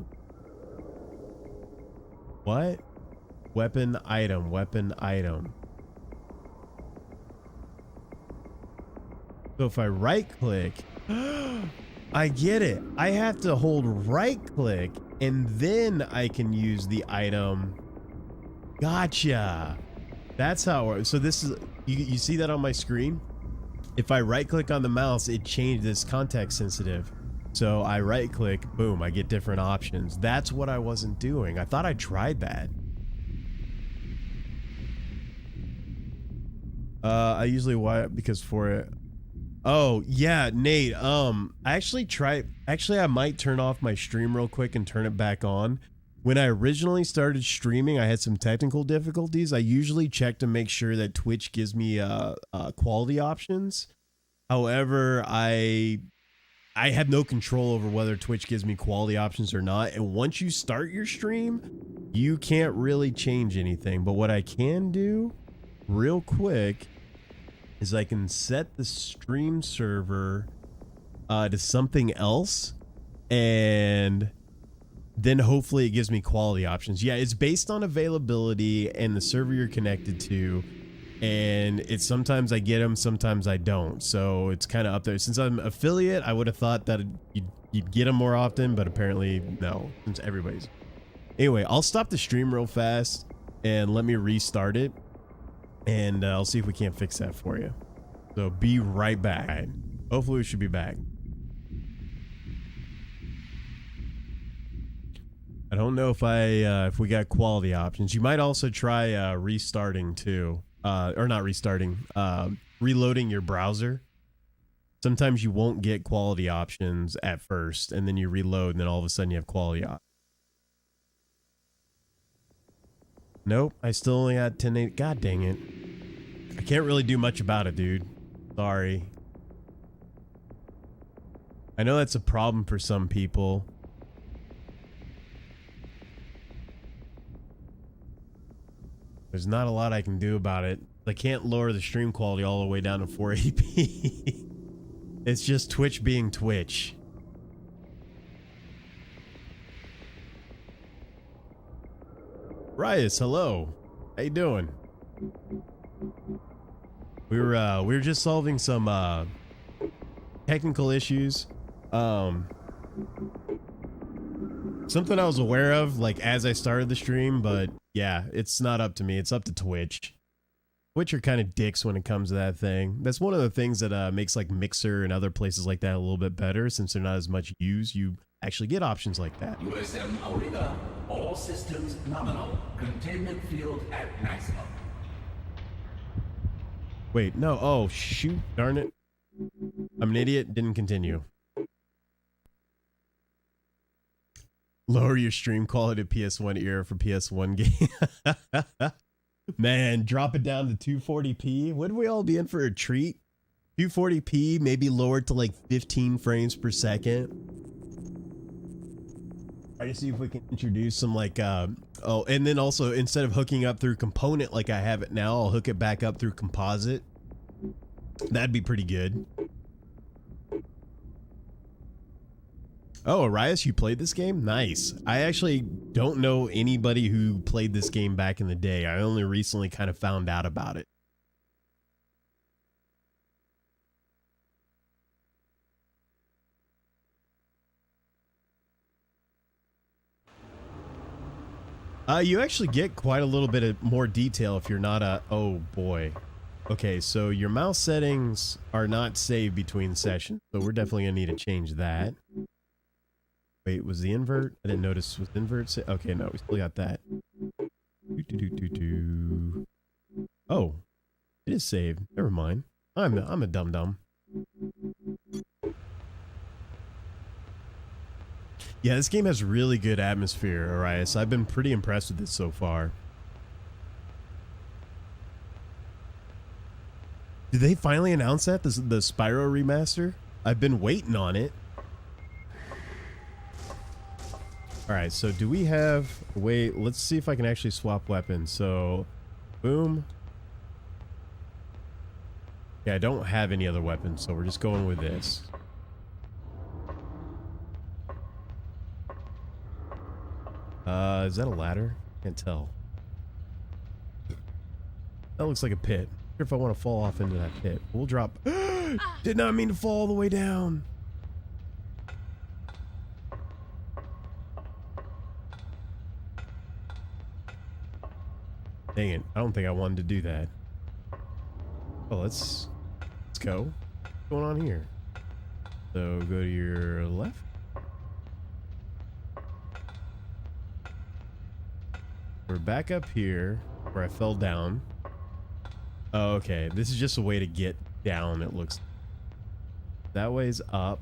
What? Weapon item. Weapon item. So if I right click, I get it. I have to hold right click and then I can use the item. Gotcha. That's how it works. So this is, you see that on my screen? If I right click on the mouse, it changed this context sensitive. So I right click, boom, I get different options. That's what I wasn't doing. I thought I tried that. I usually because for it. Oh yeah, Nate. I I might turn off my stream real quick and turn it back on. When I originally started streaming, I had some technical difficulties. I usually check to make sure that Twitch gives me quality options. However, I have no control over whether Twitch gives me quality options or not. And once you start your stream, you can't really change anything. But what I can do real quick is I can set the stream server to something else, and then hopefully it gives me quality options. Yeah, it's based on availability and the server you're connected to, and it's sometimes I get them, sometimes I don't. So it's kind of up there. Since I'm affiliate, I would have thought that you'd get them more often, but apparently no, since everybody's. Anyway, I'll stop the stream real fast and let me restart it, and I'll see if we can't fix that for you. So be right back. All right. Hopefully we should be back. I don't know if we got quality options. You might also try restarting too, or not restarting, reloading your browser. Sometimes you won't get quality options at first, and then you reload, and then all of a sudden you have quality options. Nope, I still only got 1080. God dang it. I can't really do much about it, dude. Sorry. I know that's a problem for some people. There's not a lot I can do about it. I can't lower the stream quality all the way down to 480p. It's just Twitch being Twitch. Rias, hello. How you doing? We were just solving some technical issues. Something I was aware of like as I started the stream, but yeah, it's not up to me. It's up to Twitch. Twitch are kind of dicks when it comes to that thing. That's one of the things that makes like Mixer and other places like that a little bit better, since they're not as much used. You actually get options like that. USM Auriga, all systems nominal. Containment field at maximum. Wait, no. Oh, shoot. Darn it. I'm an idiot. Didn't continue. Lower your stream quality to PS1 era for PS1 game. Man, drop it down to 240p. Wouldn't we all be in for a treat? 240p, maybe lowered to like 15 frames per second. Try to see if we can introduce some like Oh, and then also instead of hooking up through component like I have it now, I'll hook it back up through composite. That'd be pretty good. Oh, Arias, you played this game? Nice. I actually don't know anybody who played this game back in the day. I only recently kind of found out about it. You actually get quite a little bit of more detail if you're not a... Oh, boy. Okay, so your mouse settings are not saved between sessions, so we're definitely going to need to change that. Wait, was the invert? I didn't notice. Was invert... Okay, no, we still got that. Oh, it is saved. Never mind. I'm a dum-dum. Yeah, this game has really good atmosphere, Arias. I've been pretty impressed with it so far. Did they finally announce that? The Spyro remaster? I've been waiting on it. Alright, so do we have... Wait, let's see if I can actually swap weapons. So, boom. Yeah, I don't have any other weapons, so we're just going with this. Is that a ladder? Can't tell. That looks like a pit. I wonder if I want to fall off into that pit. We'll drop. Did not mean to fall all the way down. Dang it. I don't think I wanted to do that. Well, let's go. What's going on here? So go to your left. We're back up here where I fell down. Oh, okay. This is just a way to get down, it looks. That way's up.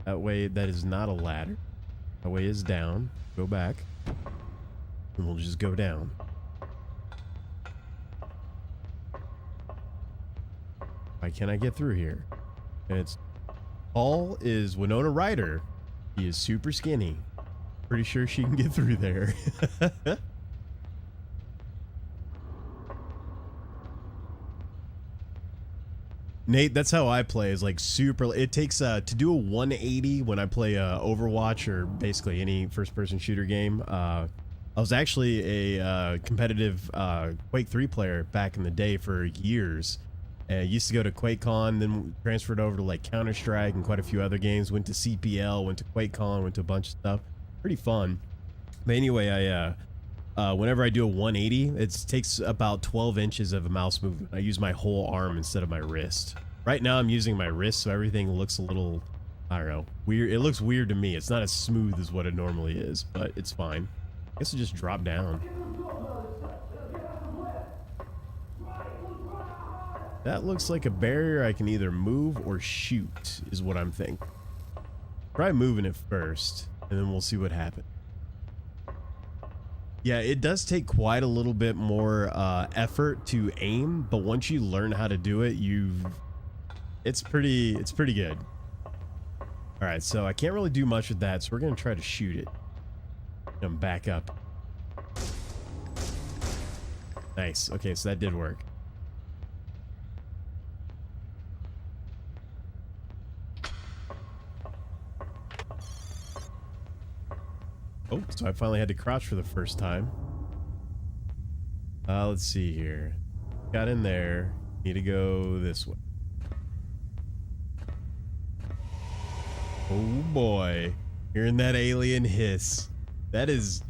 That way, that is not a ladder. That way is down. Go back. And we'll just go down. Why can't I get through here? And it's... Paul is Winona Ryder. He is super skinny. Pretty sure she can get through there. Nate, that's how I play, is like super... It takes, to do a 180 when I play Overwatch or basically any first-person shooter game. I was actually a competitive Quake 3 player back in the day for years. Used to go to QuakeCon, then transferred over to like Counter-Strike and quite a few other games. Went to CPL, went to QuakeCon, went to a bunch of stuff. Pretty fun. But anyway, whenever I do a 180, it takes about 12 inches of a mouse movement. I use my whole arm instead of my wrist. Right now I'm using my wrist, so everything looks a little, I don't know, weird. It looks weird to me. It's not as smooth as what it normally is, but it's fine. I guess it just drop down. That looks like a barrier I can either move or shoot, is what I'm thinking. Try moving it first, and then we'll see what happens. Yeah, it does take quite a little bit more effort to aim, but once you learn how to do it, it's pretty good. All right, so I can't really do much with that, so we're gonna try to shoot it. And back up. Nice. Okay, so that did work. Oh, so I finally had to crouch for the first time. Let's see here. Got in there. Need to go this way. Oh boy. Hearing that alien hiss. It's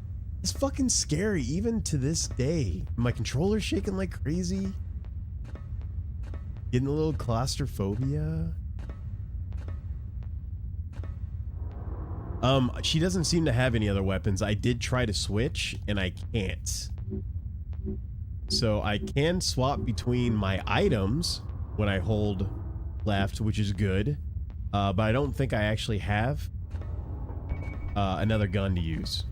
fucking scary even to this day. My controller's shaking like crazy. Getting a little claustrophobia. She doesn't seem to have any other weapons. I did try to switch, and I can't. So I can swap between my items when I hold left, which is good. But I don't think I actually have another gun to use.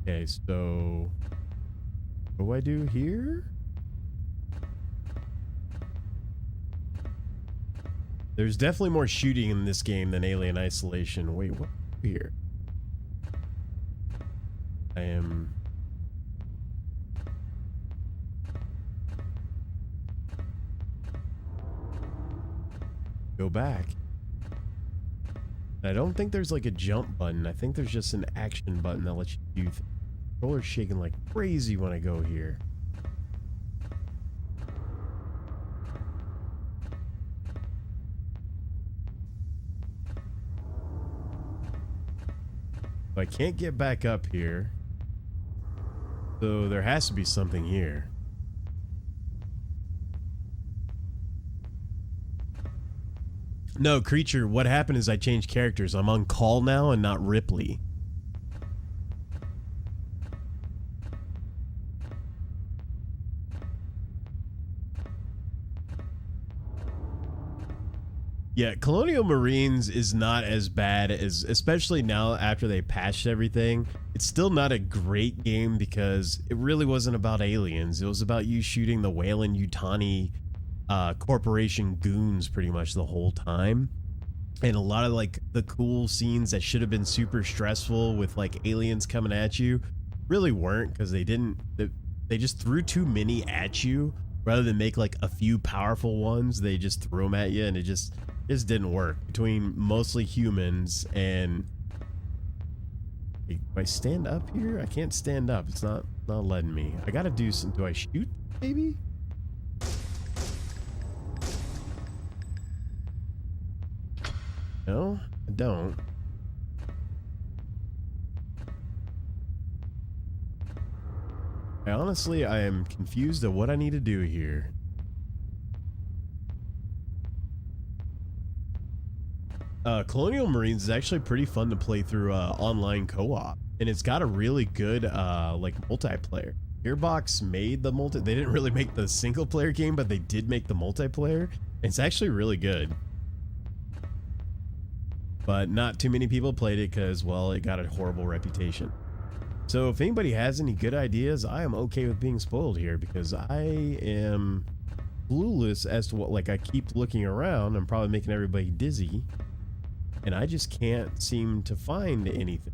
Okay, so what do I do here? There's definitely more shooting in this game than Alien Isolation. Wait, what here? I am... Go back. I don't think there's like a jump button. I think there's just an action button that lets you do things. The controller's shaking like crazy when I go here. I can't get back up here. So there has to be something here. No, creature, what happened is I changed characters. I'm on Call now and not Ripley. Yeah, Colonial Marines is not as bad as, especially now after they patched everything. It's still not a great game because it really wasn't about aliens. It was about you shooting the Wayland Yutani corporation goons pretty much the whole time. And a lot of like the cool scenes that should have been super stressful with like aliens coming at you really weren't, because they just threw too many at you rather than make like a few powerful ones. They just threw them at you and it just didn't work between mostly humans. And if I stand up here, I can't stand up. It's not letting me. I gotta do some. Do I shoot maybe? No, I don't. I am confused at what I need to do here. Colonial Marines is actually pretty fun to play through online co-op, and it's got a really good like multiplayer. Gearbox made the they didn't really make the single player game, but they did make the multiplayer. It's actually really good. But not too many people played it because, well, it got a horrible reputation. So if anybody has any good ideas, I am okay with being spoiled here because I am clueless as to what, like, I keep looking around. I'm probably making everybody dizzy. And I just can't seem to find anything.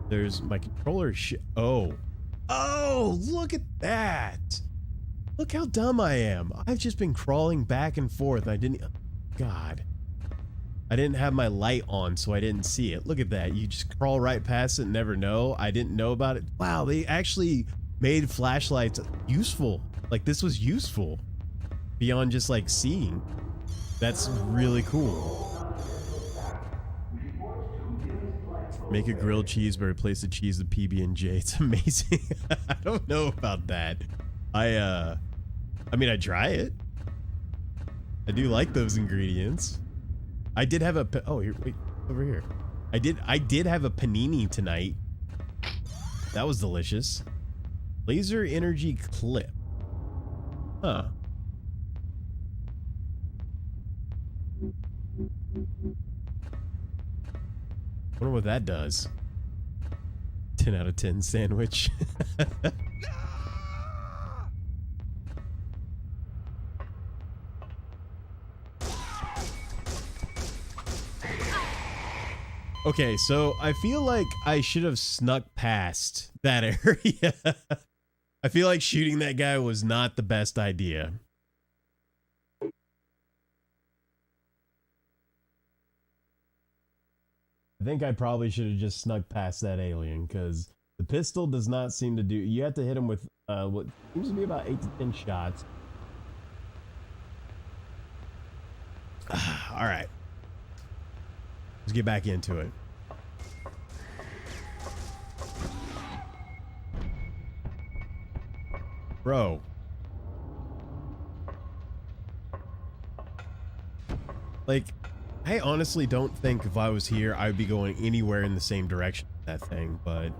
There's my controller. Oh, look at that. Look how dumb I am. I've just been crawling back and forth. I didn't have my light on, so I didn't see it. Look at that. You just crawl right past it and never know. I didn't know about it. Wow, they actually made flashlights useful. Like, this was useful beyond just like seeing. That's really cool. Make a grilled cheeseburger, replace the cheese with PB&J. It's amazing. I don't know about that. I mean, I try it. I do like those ingredients. I did have a here, wait, over here. I did have a panini tonight. That was delicious. Laser energy clip. Huh. Wonder what that does. 10 out of 10 sandwich. Okay, so I feel like I should have snuck past that area. I feel like shooting that guy was not the best idea. I think I probably should have just snuck past that alien, because the pistol does not seem to do... You have to hit him with what seems to be about 8 to 10 shots. All right. Let's get back into it. Bro. Like, I honestly don't think if I was here, I would be going anywhere in the same direction as that thing, but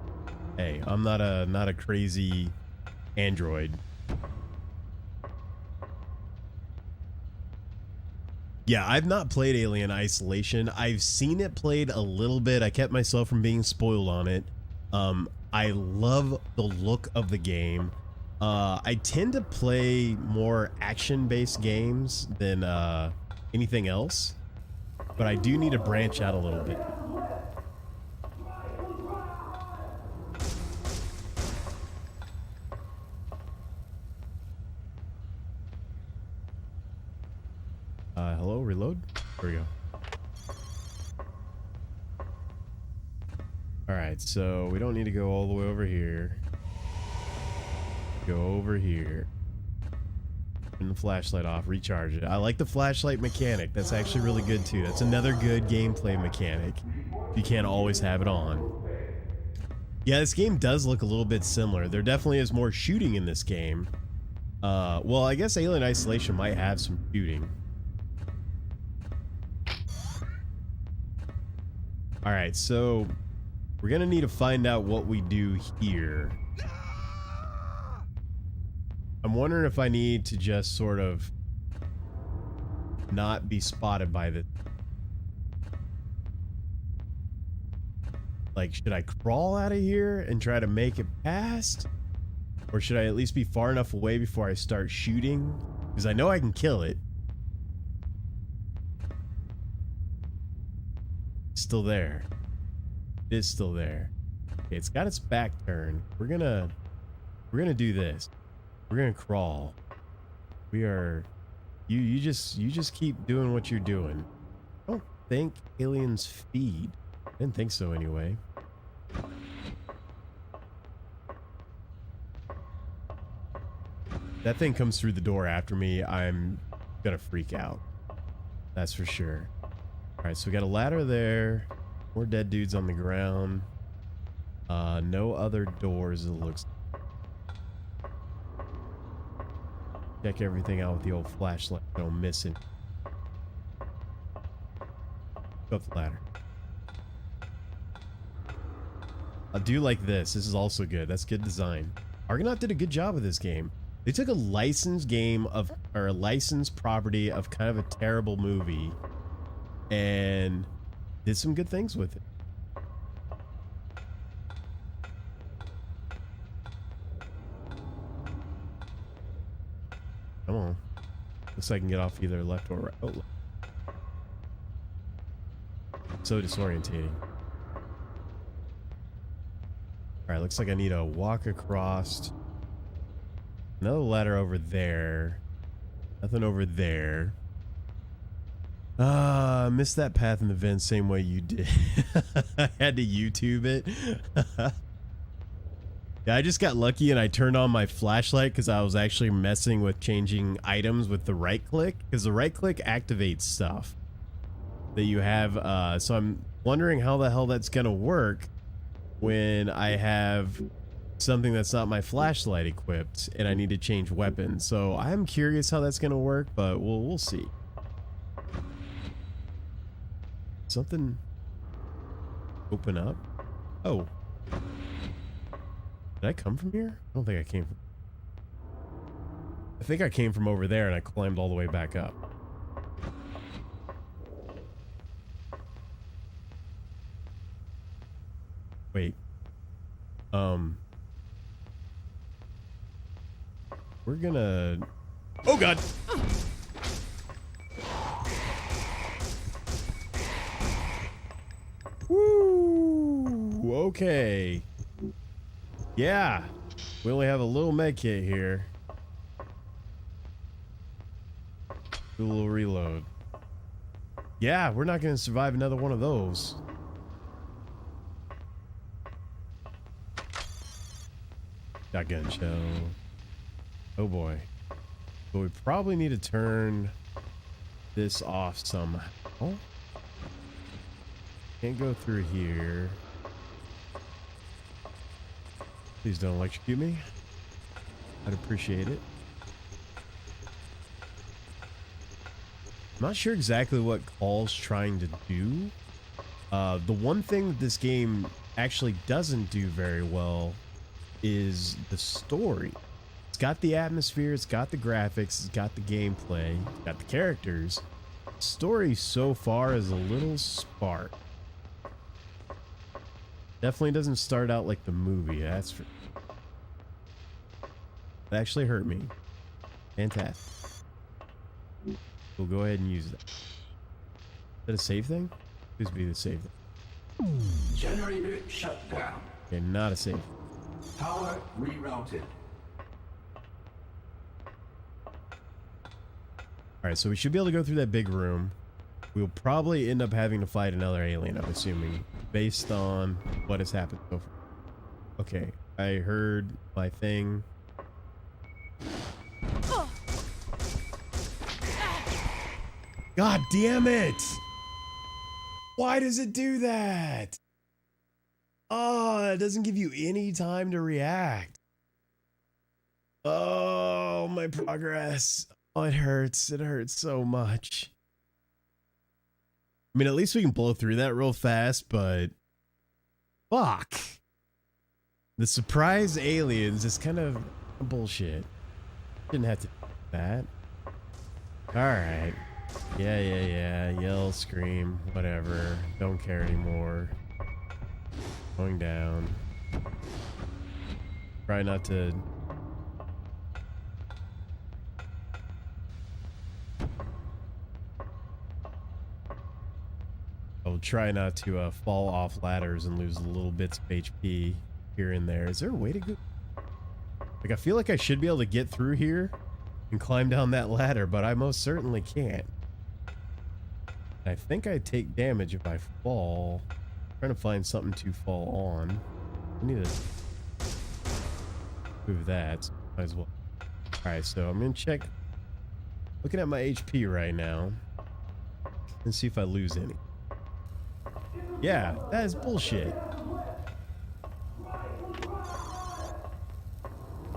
hey, I'm not a crazy android. Yeah, I've not played Alien Isolation. I've seen it played a little bit. I kept myself from being spoiled on it. I love the look of the game. I tend to play more action-based games than anything else, but I do need to branch out a little bit. Hello, reload. There we go. All right, so we don't need to go all the way over here. Go over here. Turn the flashlight off, recharge it. I like the flashlight mechanic. That's actually really good too. That's another good gameplay mechanic. You can't always have it on. Yeah, this game does look a little bit similar. There definitely is more shooting in this game. Well, I guess Alien Isolation might have some shooting. All right, so we're gonna need to find out what we do here. I'm wondering if I need to just sort of not be spotted by the... Like, should I crawl out of here and try to make it past? Or should I at least be far enough away before I start shooting? Because I know I can kill it. It's still there. It is still there. Okay, it's got its back turned. We're gonna do this. We're gonna crawl. We are... You just keep doing what you're doing. I don't think aliens feed. I didn't think so anyway. That thing comes through the door after me, I'm gonna freak out. That's for sure. Alright, so we got a ladder there. More dead dudes on the ground. No other doors, it looks like. Check everything out with the old flashlight. Don't miss it. Go up the ladder. I do like this. This is also good. That's good design. Argonaut did a good job with this game. They took a licensed game of, or a licensed property of kind of a terrible movie and did some good things with it. Come on. Looks like I can get off either left or right. Oh, left. So disorientating. Alright, looks like I need to walk across. Another ladder over there. Nothing over there. I missed that path in the vent same way you did. I had to YouTube it. Yeah, I just got lucky and I turned on my flashlight because I was actually messing with changing items with the right click, because the right click activates stuff that you have. So I'm wondering how the hell that's gonna work when I have something that's not my flashlight equipped and I need to change weapons. So I'm curious how that's gonna work, but we'll see. Something open up. Oh. Did I come from here? I don't think I came from... I think I came from over there and I climbed all the way back up. Wait. We're gonna... Oh god! Woo! Okay. Yeah. We only have a little med kit here. Do a little reload. Yeah, we're not gonna survive another one of those. Shotgun shell. Oh boy. But we probably need to turn this off somehow. Can't go through here. Please don't electrocute me. I'd appreciate it. I'm not sure exactly what Call's trying to do. The one thing that this game actually doesn't do very well is the story. It's got the atmosphere, it's got the graphics, it's got the gameplay, it's got the characters. The story so far is a little sparse. Definitely doesn't start out like the movie, that's for... It actually hurt me. Fantastic. We'll go ahead and use that. Is that a safe thing? Please be the safe thing. Generator shut down. Okay, not a safe. Power rerouted. Alright, so we should be able to go through that big room. We'll probably end up having to fight another alien, I'm assuming, based on what has happened so far. Okay, I heard my thing. God damn it! Why does it do that? Oh, it doesn't give you any time to react. Oh, my progress. Oh, it hurts. It hurts so much. I mean, at least we can blow through that real fast, but fuck. The surprise aliens is kind of bullshit. Didn't have to do that. Alright. Yeah. Yell, scream, whatever. Don't care anymore. Going down. Try not to... I'll try not to fall off ladders and lose little bits of HP here and there. Is there a way to go? Like, I feel like I should be able to get through here and climb down that ladder, but I most certainly can't. I think I take damage if I fall. I'm trying to find something to fall on. I need to move that. So might as well. Alright, so I'm going to check. Looking at my HP right now. And see if I lose any. Yeah, that is bullshit.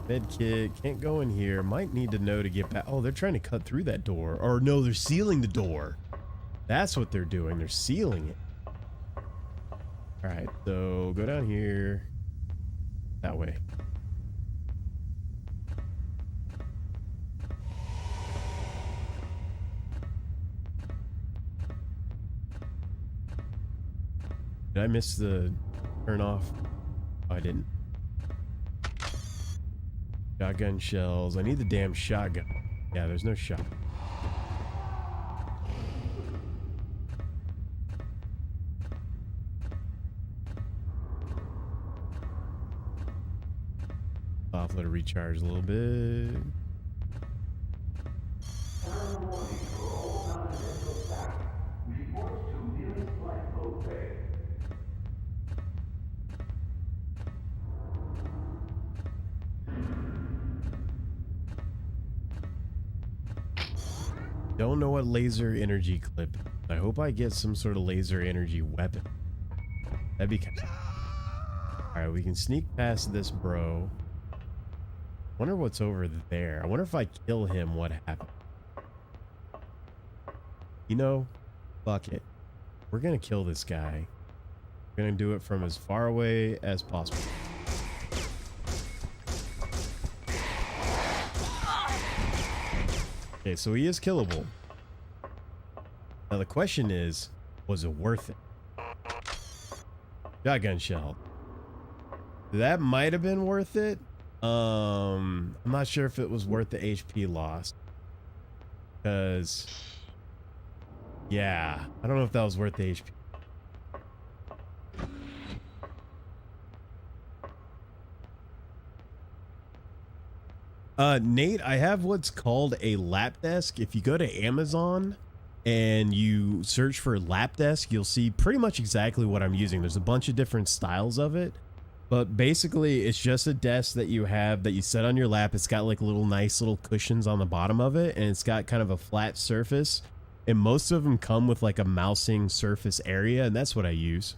Med kit, can't go in here. Might need to know to get back. Oh, they're trying to cut through that door. Or no, they're sealing the door. That's what they're doing. They're sealing it. Alright, so go down here. That way. Did I miss the turn off? Oh, I didn't. Shotgun shells. I need the damn shotgun. Yeah, there's no shot. Off, let it recharge a little bit. Don't know what laser energy clip. I hope I get some sort of laser energy weapon. That'd be kind of... Alright, we can sneak past this bro. Wonder what's over there. I wonder if I kill him, what happened. You know, fuck it. We're gonna kill this guy. We're gonna do it from as far away as possible. Okay, so he is killable. Now the question is, was it worth it? Shotgun shell. That might have been worth it. I'm not sure if it was worth the HP loss. Because, yeah, I don't know if that was worth the HP. Nate, I have what's called a lap desk. If you go to Amazon and you search for lap desk, you'll see pretty much exactly what I'm using. There's a bunch of different styles of it, but basically it's just a desk that you have that you set on your lap. It's got like nice little cushions on the bottom of it, and it's got kind of a flat surface, and most of them come with like a mousing surface area, and that's what I use.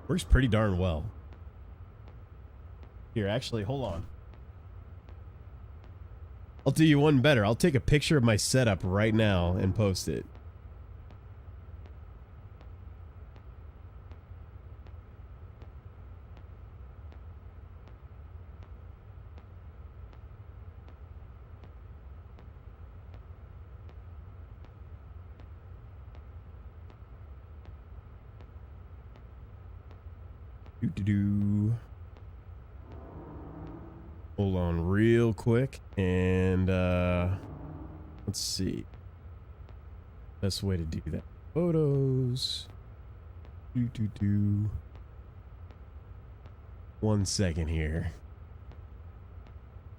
Works pretty darn well. Here, actually, hold on. I'll do you one better. I'll take a picture of my setup right now and post it. Hold hold on real quick and let's see. Best way to do that. Photos. 1 second here.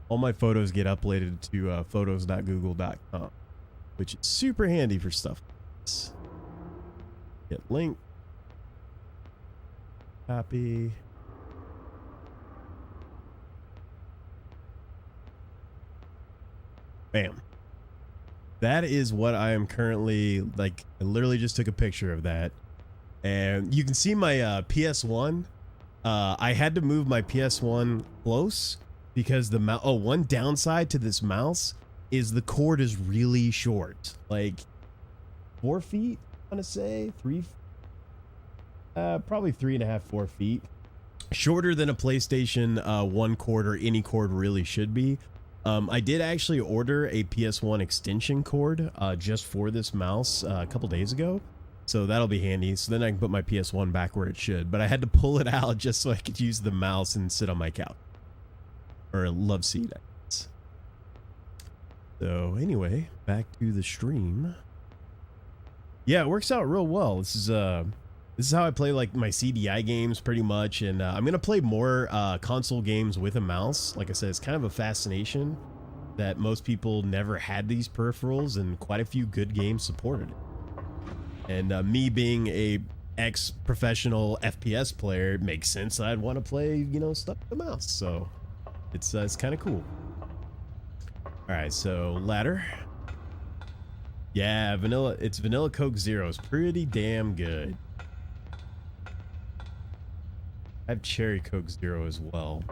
All my photos get uploaded to photos.google.com, which is super handy for stuff like this. Get link. Copy. Bam. That is what I am currently, like, I literally just took a picture of that. And you can see my PS1. I had to move my PS1 close because the mouse, one downside to this mouse is the cord is really short. Like 4 feet, I want to say. Probably 3.5, 4 feet. Shorter than a PlayStation 1 cord or any cord really should be. I did actually order a PS1 extension cord just for this mouse a couple days ago. So that'll be handy. So then I can put my PS1 back where it should. But I had to pull it out just so I could use the mouse and sit on my couch. Or a love seat. So anyway, back to the stream. Yeah, it works out real well. This is how I play like my CDI games pretty much. And I'm going to play more console games with a mouse. Like I said, it's kind of a fascination that most people never had these peripherals and quite a few good games supported it. And me being a ex-professional FPS player, it makes sense that I'd want to play, you know, stuff with the mouse. So it's kind of cool. All right, so ladder. Yeah, vanilla. It's vanilla Coke Zero. It's pretty damn good. I have cherry Coke Zero as well.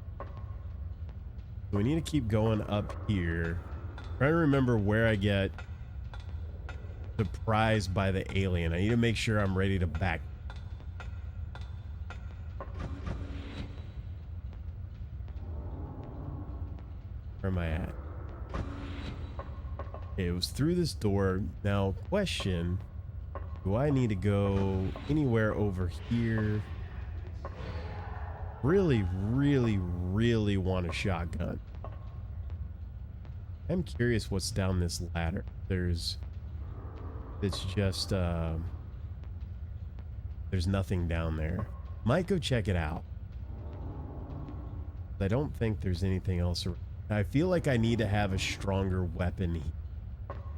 So we need to keep going up here. Trying to remember where I get surprised by the alien. I need to make sure I'm ready to back. Where am I at? Okay, it was through this door. Now, question. Do I need to go anywhere over here? Really, really, really want a shotgun. I'm curious what's down this ladder. It's just, there's nothing down there. Might go check it out. I don't think there's anything else around. I feel like I need to have a stronger weapon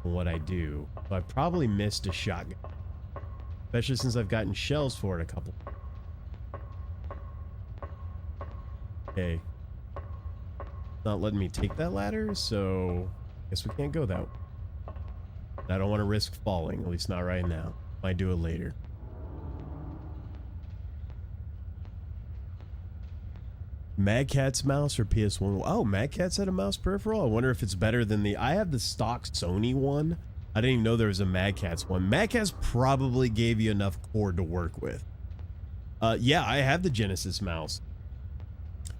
than what I do. So I probably missed a shotgun. Especially since I've gotten shells for it a couple. Okay. Not letting me take that ladder, so I guess we can't go that way. I don't want to risk falling, at least not right now. Might do it later. Mad Cat's mouse or PS1? Oh, Mad Cat's had a mouse peripheral? I wonder if it's better than the... I have the stock Sony one. I didn't even know there was a Mad Cat's one. Mad Cat's probably gave you enough cord to work with. Yeah, I have the Genesis mouse.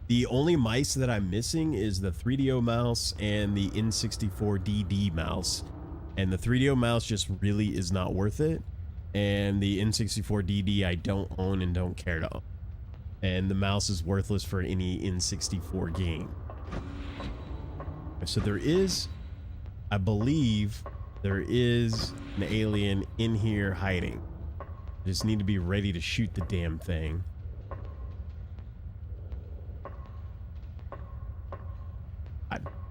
The only mice that I'm missing is the 3DO mouse and the N64DD mouse. And the 3DO mouse just really is not worth it. And the N64DD I don't own and don't care to own. And the mouse is worthless for any N64 game. So there is, I believe, there is an alien in here hiding. I just need to be ready to shoot the damn thing.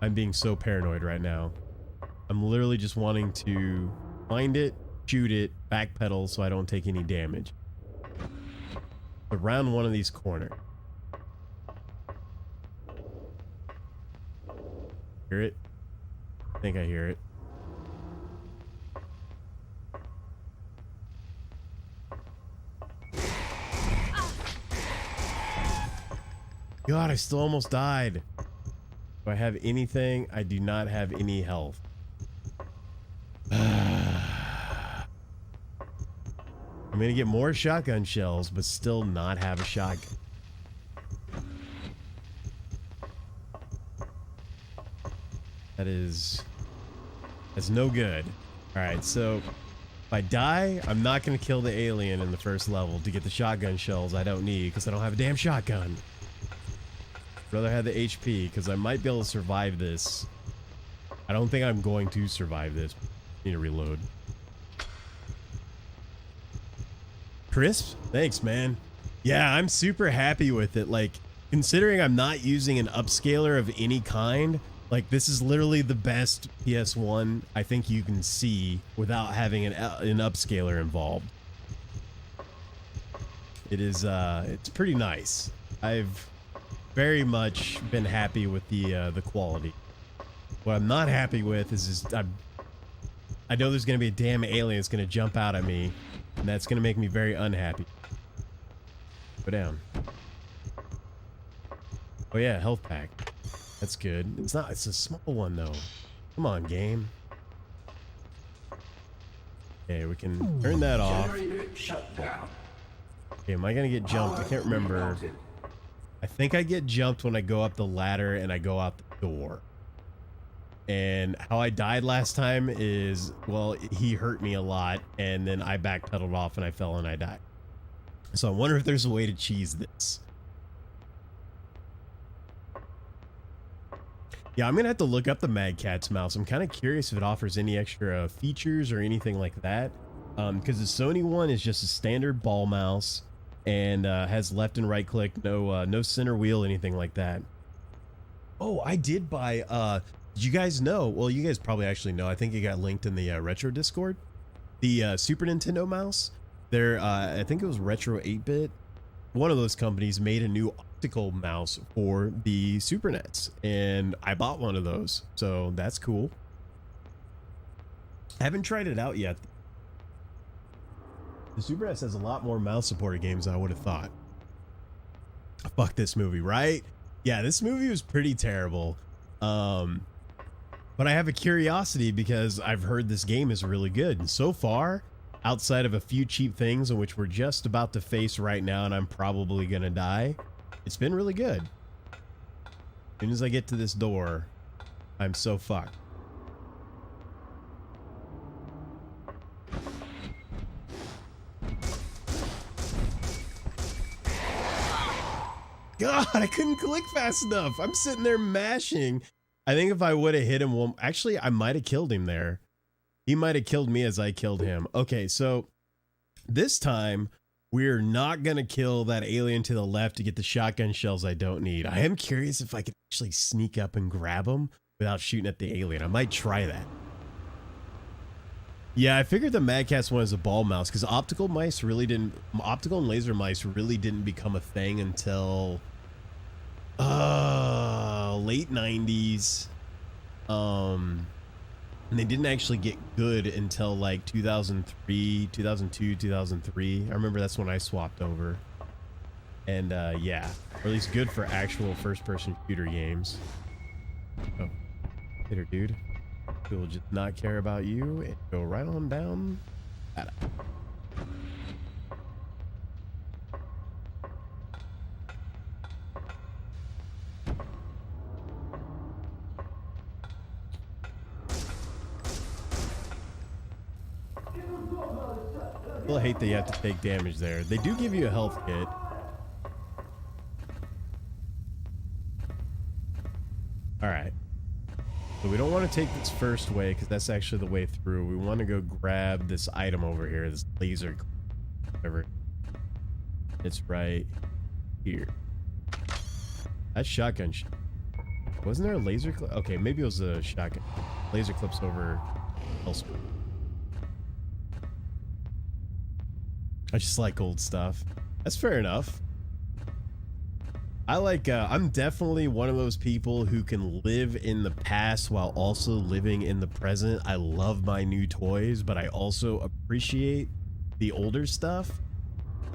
I'm being so paranoid right now. I'm literally just wanting to find it, shoot it, backpedal so I don't take any damage. Around one of these corners. Hear it? I think I hear it. God, I still almost died. Do I have anything? I do not have any health. I'm gonna get more shotgun shells, but still not have a shotgun. That's no good. Alright, so if I die, I'm not gonna kill the alien in the first level to get the shotgun shells I don't need because I don't have a damn shotgun. rather have the HP because I might be able to survive this. I don't think I'm going to survive this. Need to reload. Crisp? Thanks, man. Yeah, I'm super happy with it. Like, considering I'm not using an upscaler of any kind, like, this is literally the best PS1 I think you can see without having an upscaler involved. It is, it's pretty nice. I've very much been happy with the quality. What I'm not happy with is I know there's going to be a damn alien that's going to jump out at me, and that's going to make me very unhappy. Go down. Oh yeah, health pack. That's good. It's a small one though. Come on, game. Okay, we can turn that off. Generator shut down. Okay, am I gonna get jumped? I can't remember. I think I get jumped when I go up the ladder and I go out the door. And how I died last time is, well, he hurt me a lot, and then I backpedaled off and I fell and I died. So I wonder if there's a way to cheese this. Yeah, I'm gonna have to look up the Mad Catz mouse. I'm kind of curious if it offers any extra features or anything like that. Because the Sony one is just a standard ball mouse and has left and right click, no center wheel, anything like that. Oh, I did buy. Did you guys know? Well, you guys probably actually know. I think it got linked in the Retro Discord. The Super Nintendo mouse. I think it was Retro 8-Bit. One of those companies made a new optical mouse for the Super NES, and I bought one of those, so that's cool. I haven't tried it out yet. The Super NES has a lot more mouse-supported games than I would have thought. Fuck this movie, right? Yeah, this movie was pretty terrible. But I have a curiosity because I've heard this game is really good, and so far, outside of a few cheap things in which we're just about to face right now and I'm probably gonna die, it's been really good. As soon as I get to this door, I'm so fucked. God, I couldn't click fast enough. I'm sitting there mashing. I think if I would have hit him one... Actually, I might have killed him there. He might have killed me as I killed him. Okay, so this time we're not going to kill that alien to the left to get the shotgun shells I don't need. I am curious if I could actually sneak up and grab him without shooting at the alien. I might try that. Yeah, I figured the Mad Catz one is a ball mouse because optical and laser mice really didn't become a thing until late 90s. And they didn't actually get good until like 2003, 2002, 2003. I remember that's when I swapped over. And yeah, or at least good for actual first-person shooter games. Oh, hit her, dude. We'll just not care about you and go right on down. I hate that you have to take damage there. They do give you a health kit. Alright. So we don't want to take this first way because that's actually the way through. We want to go grab this item over here, this laser. Whatever. It's right here. That's shotgun. Wasn't there a laser clip? Okay, maybe it was a shotgun. Laser clips over elsewhere. I just like old stuff. That's fair enough. I like, I'm definitely one of those people who can live in the past while also living in the present. I love my new toys, but I also appreciate the older stuff.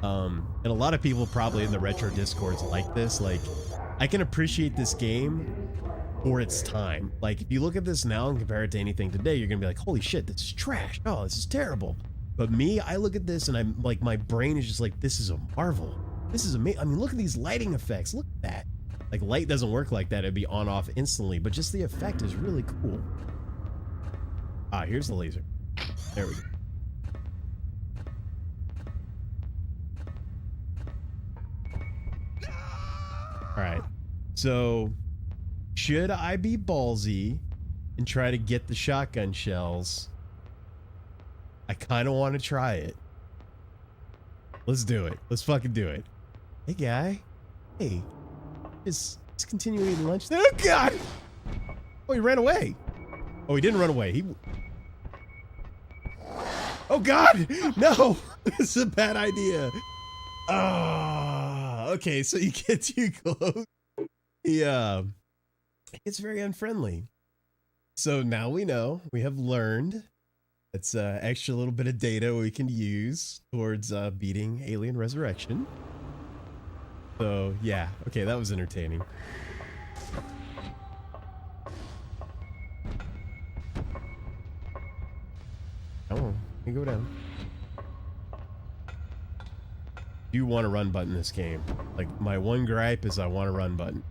And a lot of people probably in the retro discords like this. Like, I can appreciate this game for its time. Like, if you look at this now and compare it to anything today, you're gonna be like, holy shit, this is trash. Oh, this is terrible. But me, I look at this and I'm like, my brain is just like, this is a marvel. This is amazing. I mean, look at these lighting effects. Look at that. Like, light doesn't work like that. It'd be on off instantly, but just the effect is really cool. Ah, here's the laser. There we go. All right. So, should I be ballsy and try to get the shotgun shells? I kind of want to try it. Let's do it. Let's fucking do it. Hey, guy. Hey. Just continue eating lunch. Oh, God! Oh, he ran away. Oh, he didn't run away. He... Oh, God! No! This is a bad idea. Ah, okay, so you get too close. He it's very unfriendly. So now we know, we have learned. It's extra little bit of data we can use towards beating Alien Resurrection. So yeah, okay, that was entertaining. Oh, you go down. Do want a run button in this game. Like, my one gripe is I want a run button.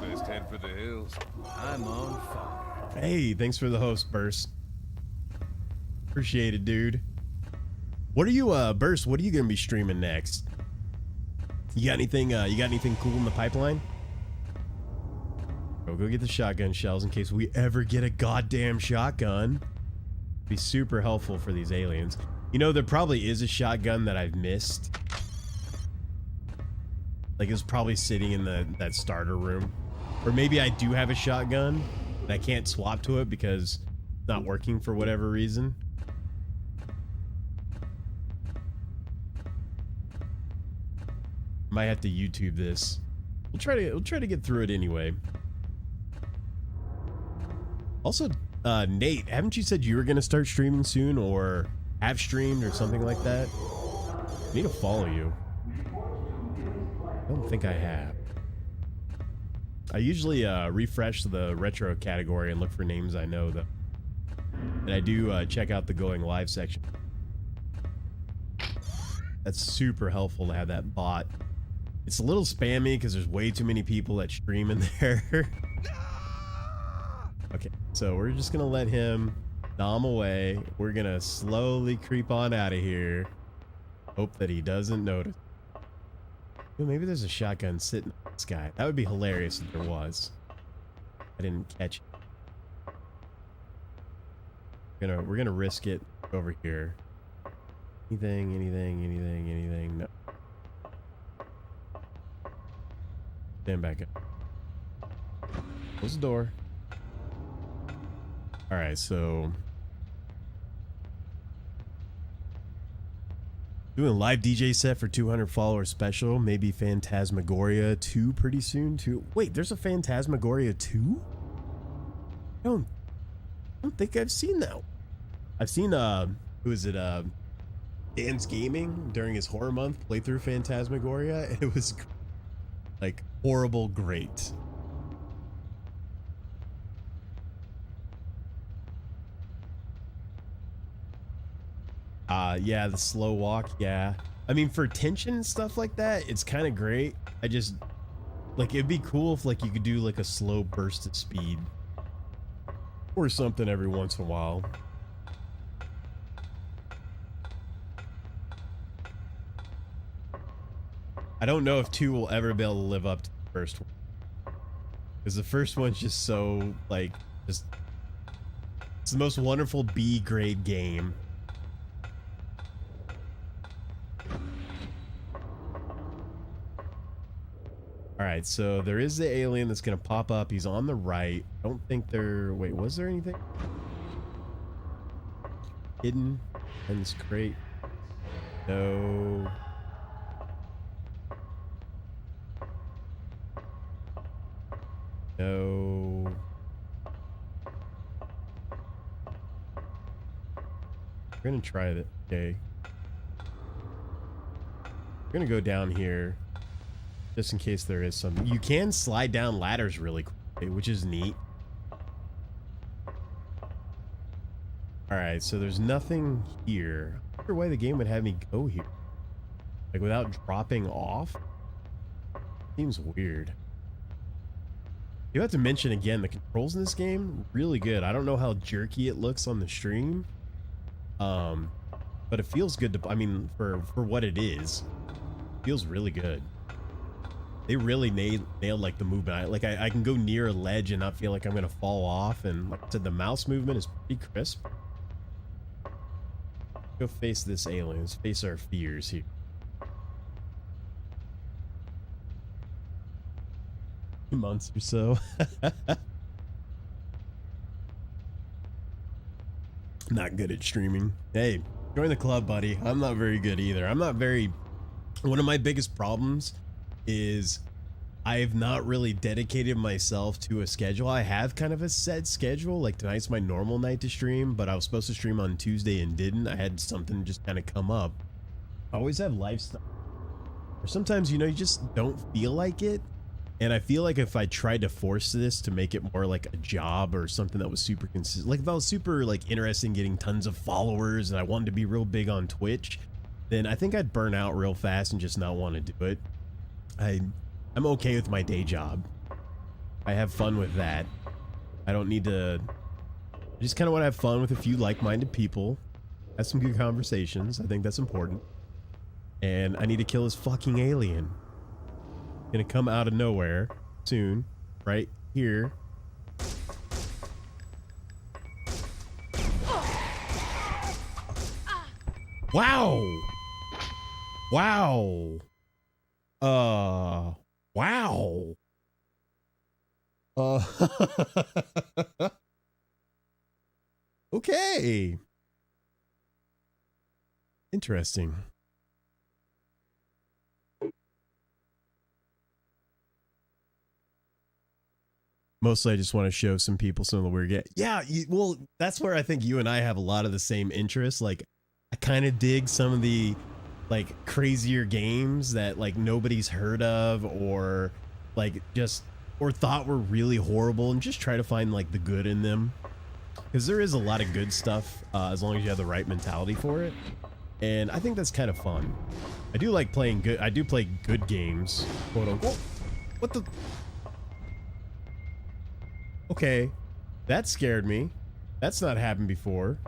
Best head for the hills. I'm on fire. Hey, thanks for the host, Burst. Appreciate it, dude. What are you, Burst, what are you gonna be streaming next? You got anything cool in the pipeline? Go get the shotgun shells in case we ever get a goddamn shotgun. Be super helpful for these aliens. You know, there probably is a shotgun that I've missed. Like, it's probably sitting in that starter room. Or maybe I do have a shotgun and I can't swap to it because it's not working for whatever reason. Might have to YouTube this. We'll try to get through it anyway. Also, Nate, haven't you said you were gonna start streaming soon, or have streamed, or something like that? I need to follow you. I don't think I have. I usually refresh the retro category and look for names I know, though. And I do check out the going live section. That's super helpful to have that bot. It's a little spammy because there's way too many people that stream in there. Okay, so we're just gonna let him nom away. We're gonna slowly creep on out of here. Hope that he doesn't notice. Ooh, maybe there's a shotgun sitting on this guy. That would be hilarious if there was. I didn't catch it. We're gonna risk it over here. Anything. No. Stand back up. Close the door. Alright, so doing a live DJ set for 200 followers special. Maybe Phantasmagoria 2 pretty soon too. Wait, there's a Phantasmagoria 2? I don't think I've seen that. I've seen who is it, Dan's Gaming during his horror month playthrough Phantasmagoria, and it was like horrible great. Yeah, the slow walk, yeah. I mean, for tension and stuff like that, it's kind of great. I just, like, it'd be cool if, like, you could do, like, a slow burst of speed. Or something every once in a while. I don't know if 2 will ever be able to live up to the first one. Because the first one's just so, like, just... It's the most wonderful B-grade game. Alright, so there is the alien that's gonna pop up. He's on the right. I don't think there... Wait, was there anything hidden in this crate? No. No. We're gonna try it. Okay. We're gonna go down here. Just in case there is some. You can slide down ladders really quickly, which is neat. Alright, so there's nothing here. I wonder why the game would have me go here. Like, without dropping off? Seems weird. You have to mention again, the controls in this game, really good. I don't know how jerky it looks on the stream. but it feels good to, I mean, for what it is, it feels really good. They really nailed like the movement. I can go near a ledge and not feel like I'm gonna fall off, and like I said, the mouse movement is pretty crisp. Go face this alien. Let's face our fears here. 2 months or so. Not good at streaming. Hey, join the club, buddy. I'm not very good either. I'm not very... One of my biggest problems is I've not really dedicated myself to a schedule. I have kind of a set schedule. Like tonight's my normal night to stream, but I was supposed to stream on Tuesday and didn't. I had something just kind of come up. I always have life stuff. Or sometimes, you know, you just don't feel like it. And I feel like if I tried to force this to make it more like a job or something that was super consistent, like if I was super like interested in getting tons of followers and I wanted to be real big on Twitch, then I think I'd burn out real fast and just not want to do it. I'm okay with my day job. I have fun with that. I don't need to... I just kind of want to have fun with a few like-minded people. Have some good conversations. I think that's important. And I need to kill this fucking alien. Gonna come out of nowhere soon. Right here. Wow! Wow! Wow. Okay. Interesting. Mostly I just want to show some people some of the weird well, that's where I think you and I have a lot of the same interests. Like, I kind of dig some of the like crazier games that like nobody's heard of, or like just or thought were really horrible, and just try to find like the good in them, because there is a lot of good stuff as long as you have the right mentality for it. And I think that's kind of fun. I do like playing good. I do play good games, quote unquote. What the? Okay, that scared me. That's not happened before.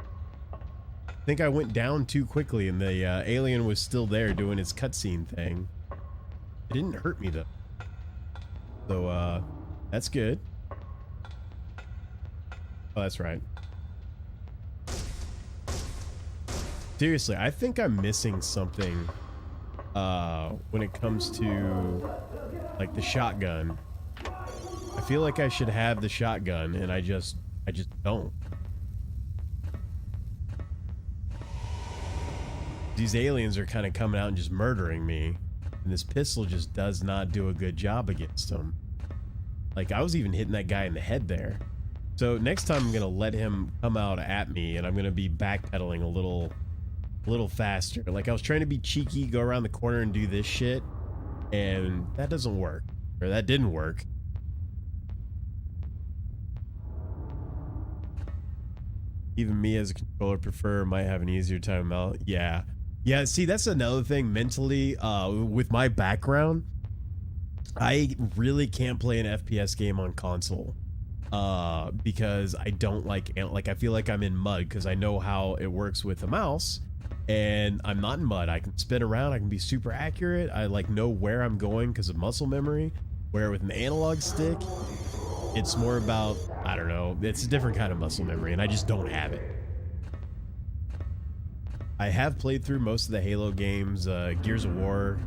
I think I went down too quickly and the alien was still there doing its cutscene thing. It didn't hurt me though. So, that's good. Oh, that's right. Seriously, I think I'm missing something when it comes to like the shotgun. I feel like I should have the shotgun and I just don't. These aliens are kind of coming out and just murdering me, and this pistol just does not do a good job against them. Like, I was even hitting that guy in the head there. So next time I'm gonna let him come out at me, and I'm gonna be backpedaling a little faster. Like, I was trying to be cheeky, go around the corner and do this shit, and that doesn't work, or that didn't work. Even me as a controller prefer might have an easier time out. Yeah, see, that's another thing mentally. With my background, I really can't play an FPS game on console because I don't like I feel like I'm in mud, because I know how it works with a mouse, and I'm not in mud. I can spin around, I can be super accurate, I like know where I'm going because of muscle memory, where with an analog stick it's more about, I don't know, it's a different kind of muscle memory, and I just don't have it. I have played through most of the Halo games, Gears of War,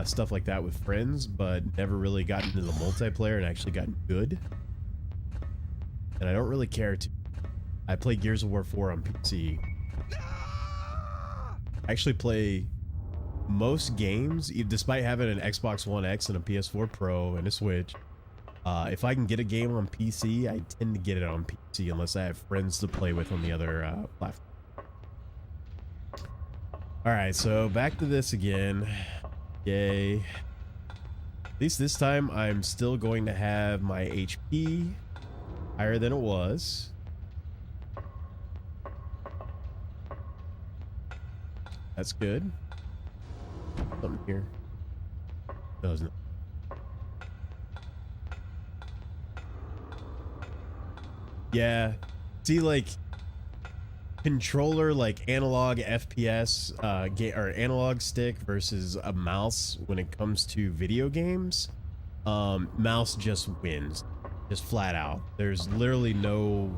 stuff like that with friends, but never really gotten into the multiplayer and actually gotten good. And I don't really care to. I play Gears of War 4 on PC. I actually play most games, despite having an Xbox One X and a PS4 Pro and a Switch. If I can get a game on PC, I tend to get it on PC unless I have friends to play with on the other platform. Alright, so back to this again. Yay. At least this time I'm still going to have my HP higher than it was. That's good. Something here. No, it's not. Yeah. See, like, controller, like analog FPS or analog stick versus a mouse when it comes to video games, mouse just wins, just flat out. There's literally no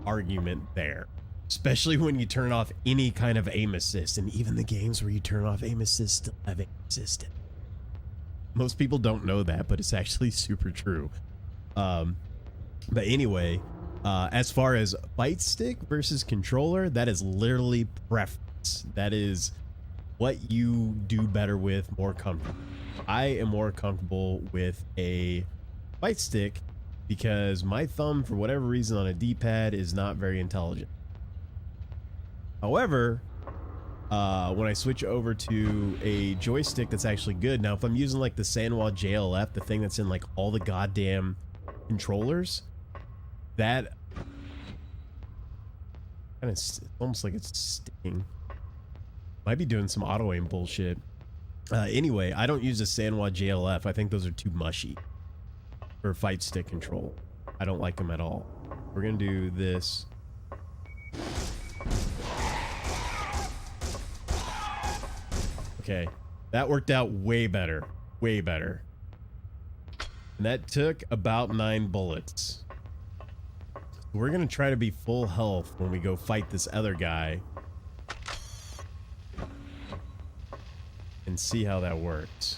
argument there, especially when you turn off any kind of aim assist. And even the games where you turn off aim assist still have aim assist. Most people don't know that, but it's actually super true. But anyway, as far as fight stick versus controller, that is literally preference. That is what you do better with, more comfortable. I am more comfortable with a fight stick because my thumb, for whatever reason, on a D-pad is not very intelligent. However, when I switch over to a joystick that's actually good, now if I'm using like the Sanwa JLF, the thing that's in like all the goddamn controllers, that kind of almost like it's sticking. Might be doing some auto aim bullshit. Anyway, I don't use a Sanwa JLF. I think those are too mushy for fight stick control. I don't like them at all. We're gonna do this. Okay, that worked out way better, way better. And that took about 9 bullets. We're gonna try to be full health when we go fight this other guy and see how that works.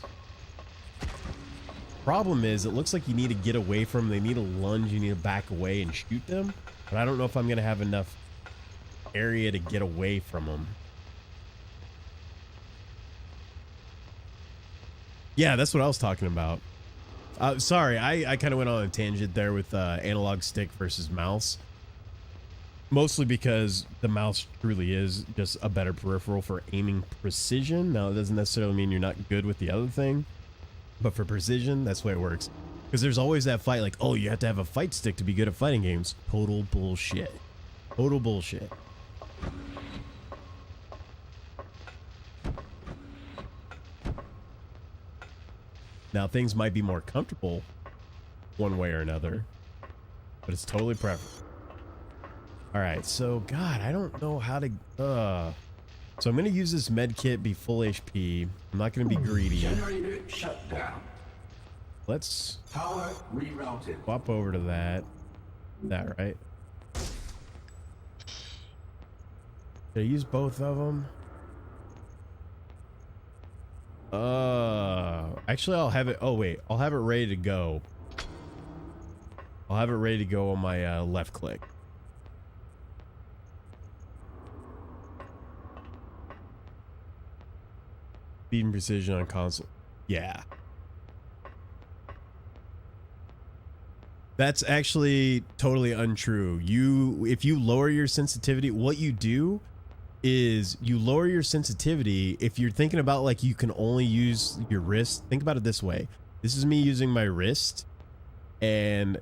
Problem is, it looks like you need to get away from them. They need a lunge, you need to back away and shoot them, but I don't know if I'm gonna have enough area to get away from them. Yeah, that's what I was talking about. Sorry, I kind of went on a tangent there with analog stick versus mouse. Mostly because the mouse truly is just a better peripheral for aiming precision. Now, it doesn't necessarily mean you're not good with the other thing, but for precision, that's the way it works. Because there's always that fight like, oh, you have to have a fight stick to be good at fighting games. Total bullshit. Total bullshit. Now, things might be more comfortable one way or another, but it's totally preferable. All right, so, God, I don't know how to... So I'm going to use this med kit, be full HP. I'm not going to be greedy. Generator shut down. Let's Power rerouted. swap over to that. That, right? Did I use both of them? Actually, I'll have it. Oh, wait. I'll have it ready to go. I'll have it ready to go on my left click. Speed and precision on console. Yeah. That's actually totally untrue. If you lower your sensitivity, what you do is you lower your sensitivity. If you're thinking about like you can only use your wrist, think about it this way. This is me using my wrist, and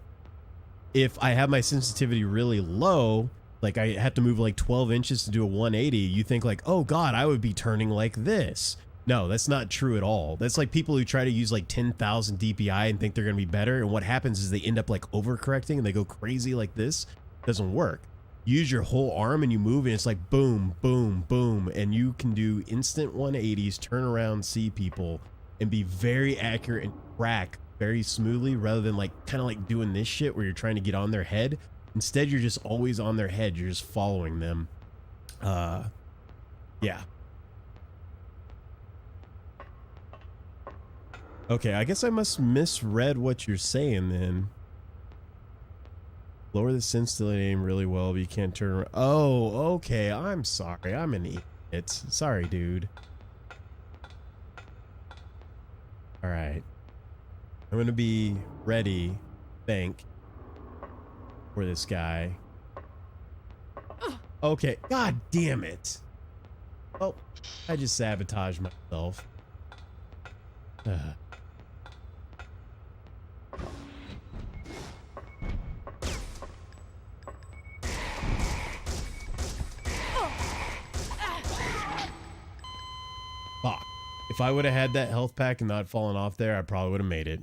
if I have my sensitivity really low, like I have to move like 12 inches to do a 180, you think like, oh God, I would be turning like this. No, that's not true at all. That's like people who try to use like 10,000 DPI and think they're going to be better. And what happens is they end up like overcorrecting and they go crazy like this. It doesn't work. Use your whole arm and you move and it's like boom, boom, boom. And you can do instant 180s, turn around, see people, and be very accurate and track very smoothly rather than like kind of like doing this shit where you're trying to get on their head. Instead, you're just always on their head. You're just following them. Yeah. Okay, I guess I must misread what you're saying then. Lower the sensitivity aim really well, but you can't turn around. Oh, okay. I'm sorry. I'm an idiot. Sorry, dude. All right. I'm going to be ready, think, for this guy. Okay. God damn it. Oh, I just sabotaged myself. Fuck. If I would have had that health pack and not fallen off there, I probably would have made it.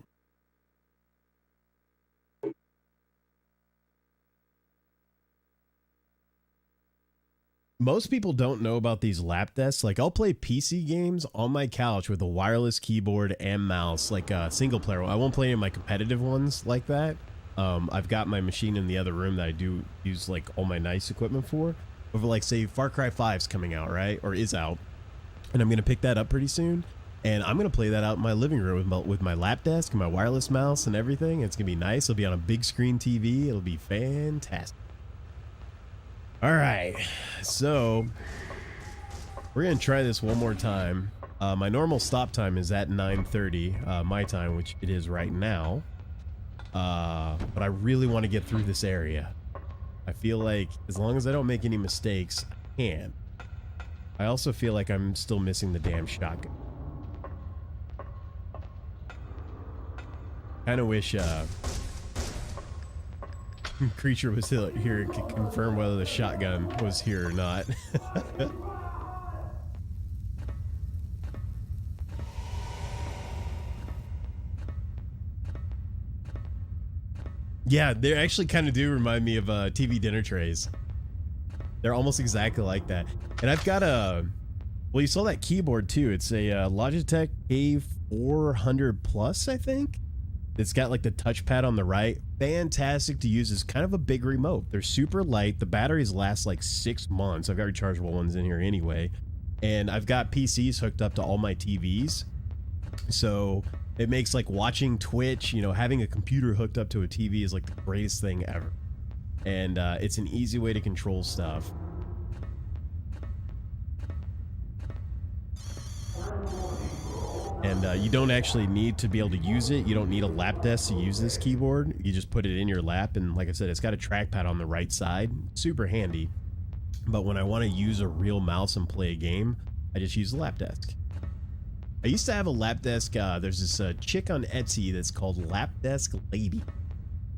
most people don't know about these lap desks. Like, I'll play PC games on my couch with a wireless keyboard and mouse, like a single player. I won't play any of my competitive ones like that. I've got my machine in the other room that I do use like all my nice equipment for. But for, like, say Far Cry 5's coming out, right? Or is out. And I'm going to pick that up pretty soon. And I'm going to play that out in my living room with my lap desk and my wireless mouse and everything. It's going to be nice. It'll be on a big screen TV. It'll be fantastic. All right. So we're going to try this one more time. My normal stop time is at 9:30 my time, which it is right now. But I really want to get through this area. I feel like as long as I don't make any mistakes, I can. I also feel like I'm still missing the damn shotgun. Kind of wish Creature was here to confirm whether the shotgun was here or not. Yeah, they actually kind of do remind me of TV dinner trays. They're almost exactly like that. And I've got a... Well, you saw that keyboard too. It's a Logitech A400 Plus, I think. It's got like the touchpad on the right. Fantastic to use. It's kind of a big remote. They're super light. The batteries last like 6 months. I've got rechargeable ones in here anyway. And I've got PCs hooked up to all my TVs. So it makes like watching Twitch, you know, having a computer hooked up to a TV is like the greatest thing ever. And it's an easy way to control stuff. And you don't actually need to be able to use it. You don't need a lap desk to use this keyboard. You just put it in your lap, and like I said, it's got a trackpad on the right side. Super handy. But when I want to use a real mouse and play a game, I just use the lap desk. I used to have a lap desk. There's this chick on Etsy that's called Lap Desk Lady.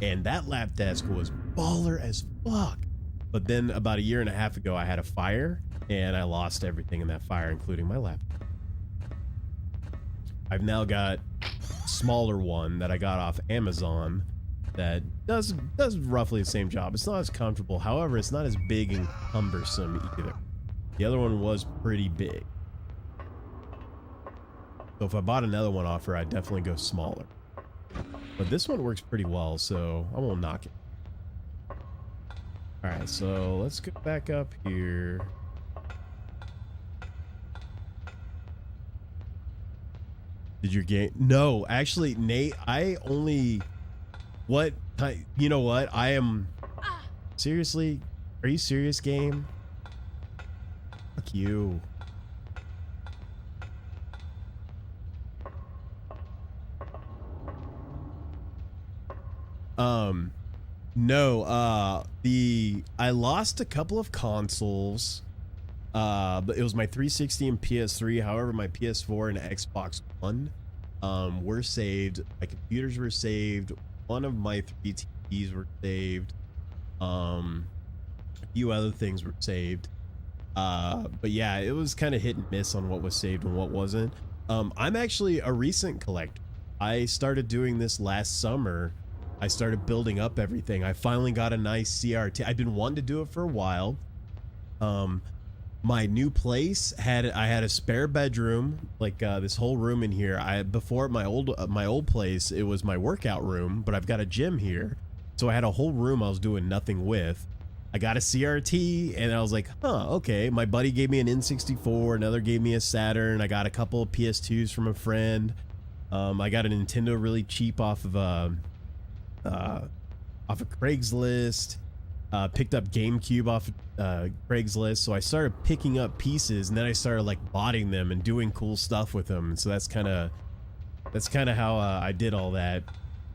And that lap desk was baller as fuck. But then about 1.5 years ago, I had a fire, and I lost everything in that fire, including my laptop. I've now got a smaller one that I got off Amazon that does roughly the same job. It's not as comfortable. However, it's not as big and cumbersome either. The other one was pretty big. So if I bought another one off her, I'd definitely go smaller. But this one works pretty well, so I won't knock it. All right, so let's go back up here. Did your game? No, actually, Nate, I only... What? You know what? I am... Seriously? Are you serious, game? Fuck you. No, I lost a couple of consoles. But it was my 360 and PS3. However, my PS4 and Xbox One were saved. My computers were saved. One of my 3 TVs were saved. A few other things were saved. But yeah, it was kind of hit and miss on what was saved and what wasn't. I'm actually a recent collector. I started doing this last summer. I started building up everything. I finally got a nice CRT. I've been wanting to do it for a while. My new place had a spare bedroom, like this whole room in here. Before my old place, it was my workout room, but I've got a gym here, so I had a whole room I was doing nothing with. I got a CRT, and I was like, huh, okay. My buddy gave me an N64, another gave me a Saturn. I got a couple of PS2s from a friend. I got a Nintendo really cheap off of Craigslist. Picked up GameCube off Craigslist, so I started picking up pieces, and then I started like botting them and doing cool stuff with them. So that's kind of how I did all that.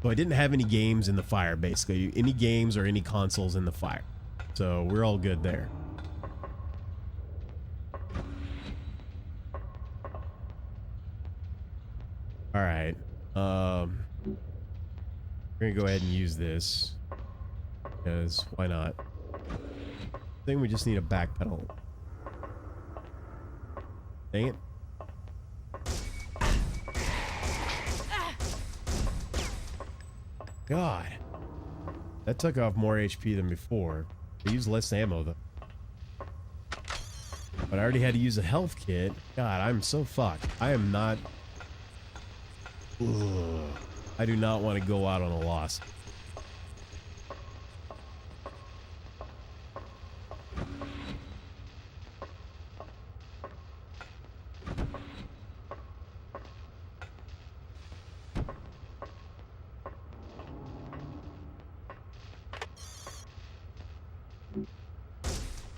So I didn't have any games in the fire, basically, any games or any consoles in the fire. So we're all good there. All right, we're gonna go ahead and use this. Because why not? I think we just need a back pedal. Dang it. God. That took off more HP than before. They use less ammo though. But I already had to use a health kit. God, I'm so fucked. I am not... Ugh. I do not want to go out on a loss.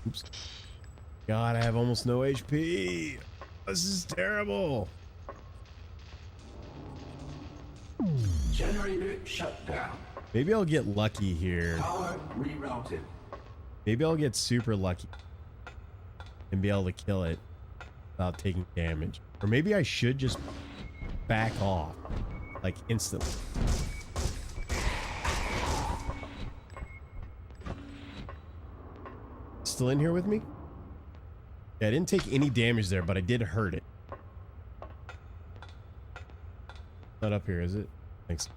Oops. God, I have almost no HP. This is terrible. Generator shut down. Maybe I'll get lucky here. Power rerouted. Maybe I'll get super lucky and be able to kill it without taking damage. Or maybe I should just back off, like instantly. Still in here with me? Yeah, I didn't take any damage there, but I did hurt it. Not up here, is it? Thanks.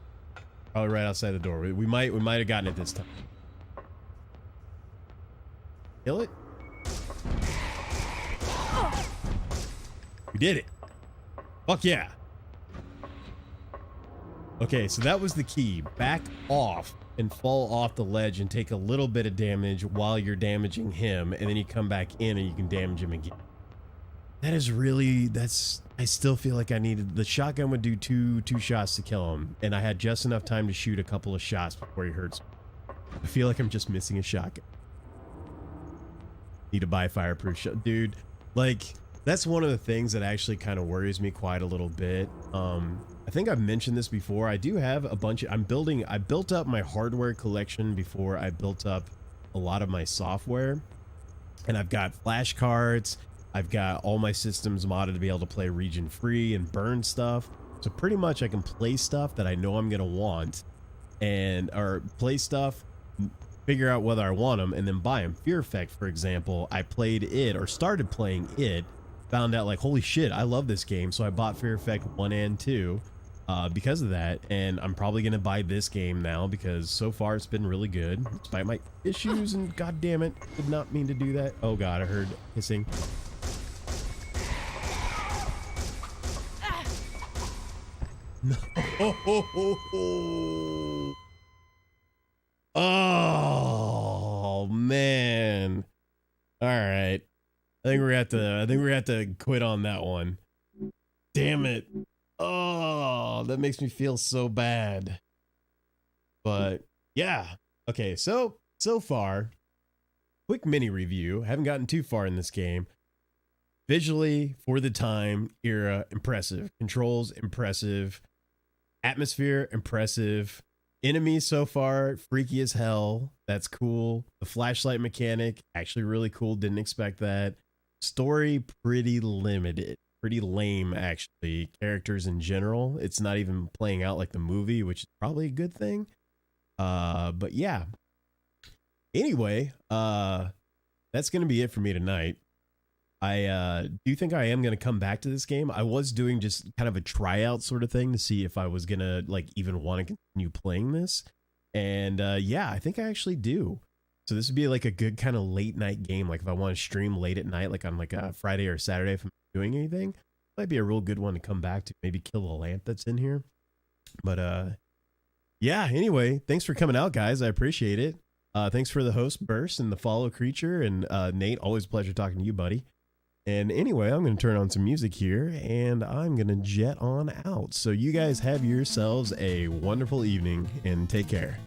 Probably right outside the door. We might have gotten it this time. Kill it? We did it. Fuck yeah. Okay, so that was the key. Back off and fall off the ledge and take a little bit of damage while you're damaging him, and then you come back in and you can damage him again. That is really, I still feel like I needed, the shotgun would do two shots to kill him, and I had just enough time to shoot a couple of shots before he hurts me. I feel like I'm just missing a shotgun. Need to buy a fireproof shot. Dude, like, that's one of the things that actually kind of worries me quite a little bit. I think I've mentioned this before. I do have a bunch of, I built up my hardware collection before I built up a lot of my software, and I've got flash cards. I've got all my systems modded to be able to play region free and burn stuff. So pretty much I can play stuff that I know I'm going to want, or play stuff, figure out whether I want them, and then buy them. Fear Effect, for example, I played it, or started playing it, found out like, holy shit, I love this game. So I bought Fear Effect 1 and 2 because of that. And I'm probably going to buy this game now because so far it's been really good, despite my issues. And god damn it, did not mean to do that. Oh god, I heard hissing. No. Oh man. All right. I think we're gonna have to quit on that one. Damn it. Oh, that makes me feel so bad. But yeah. Okay, so far, quick mini review. Haven't gotten too far in this game. Visually, for the time, era, impressive. Controls, impressive. Atmosphere, impressive. Enemies so far, freaky as hell. That's cool. The flashlight mechanic, actually really cool. Didn't expect that. Story, pretty limited. Pretty lame, actually. Characters in general. It's not even playing out like the movie, which is probably a good thing. But yeah. Anyway, that's going to be it for me tonight. I do think I am going to come back to this game. I was doing just kind of a tryout sort of thing to see if I was going to like even want to continue playing this. And yeah, I think I actually do. So this would be like a good kind of late night game. Like if I want to stream late at night, like on like a Friday or Saturday, if I'm doing anything, might be a real good one to come back to. Maybe kill the lamp that's in here. But yeah, anyway, thanks for coming out, guys. I appreciate it. Thanks for the host, Burst, and the follow creature. And Nate, always a pleasure talking to you, buddy. And anyway, I'm going to turn on some music here and I'm going to jet on out. So you guys have yourselves a wonderful evening and take care.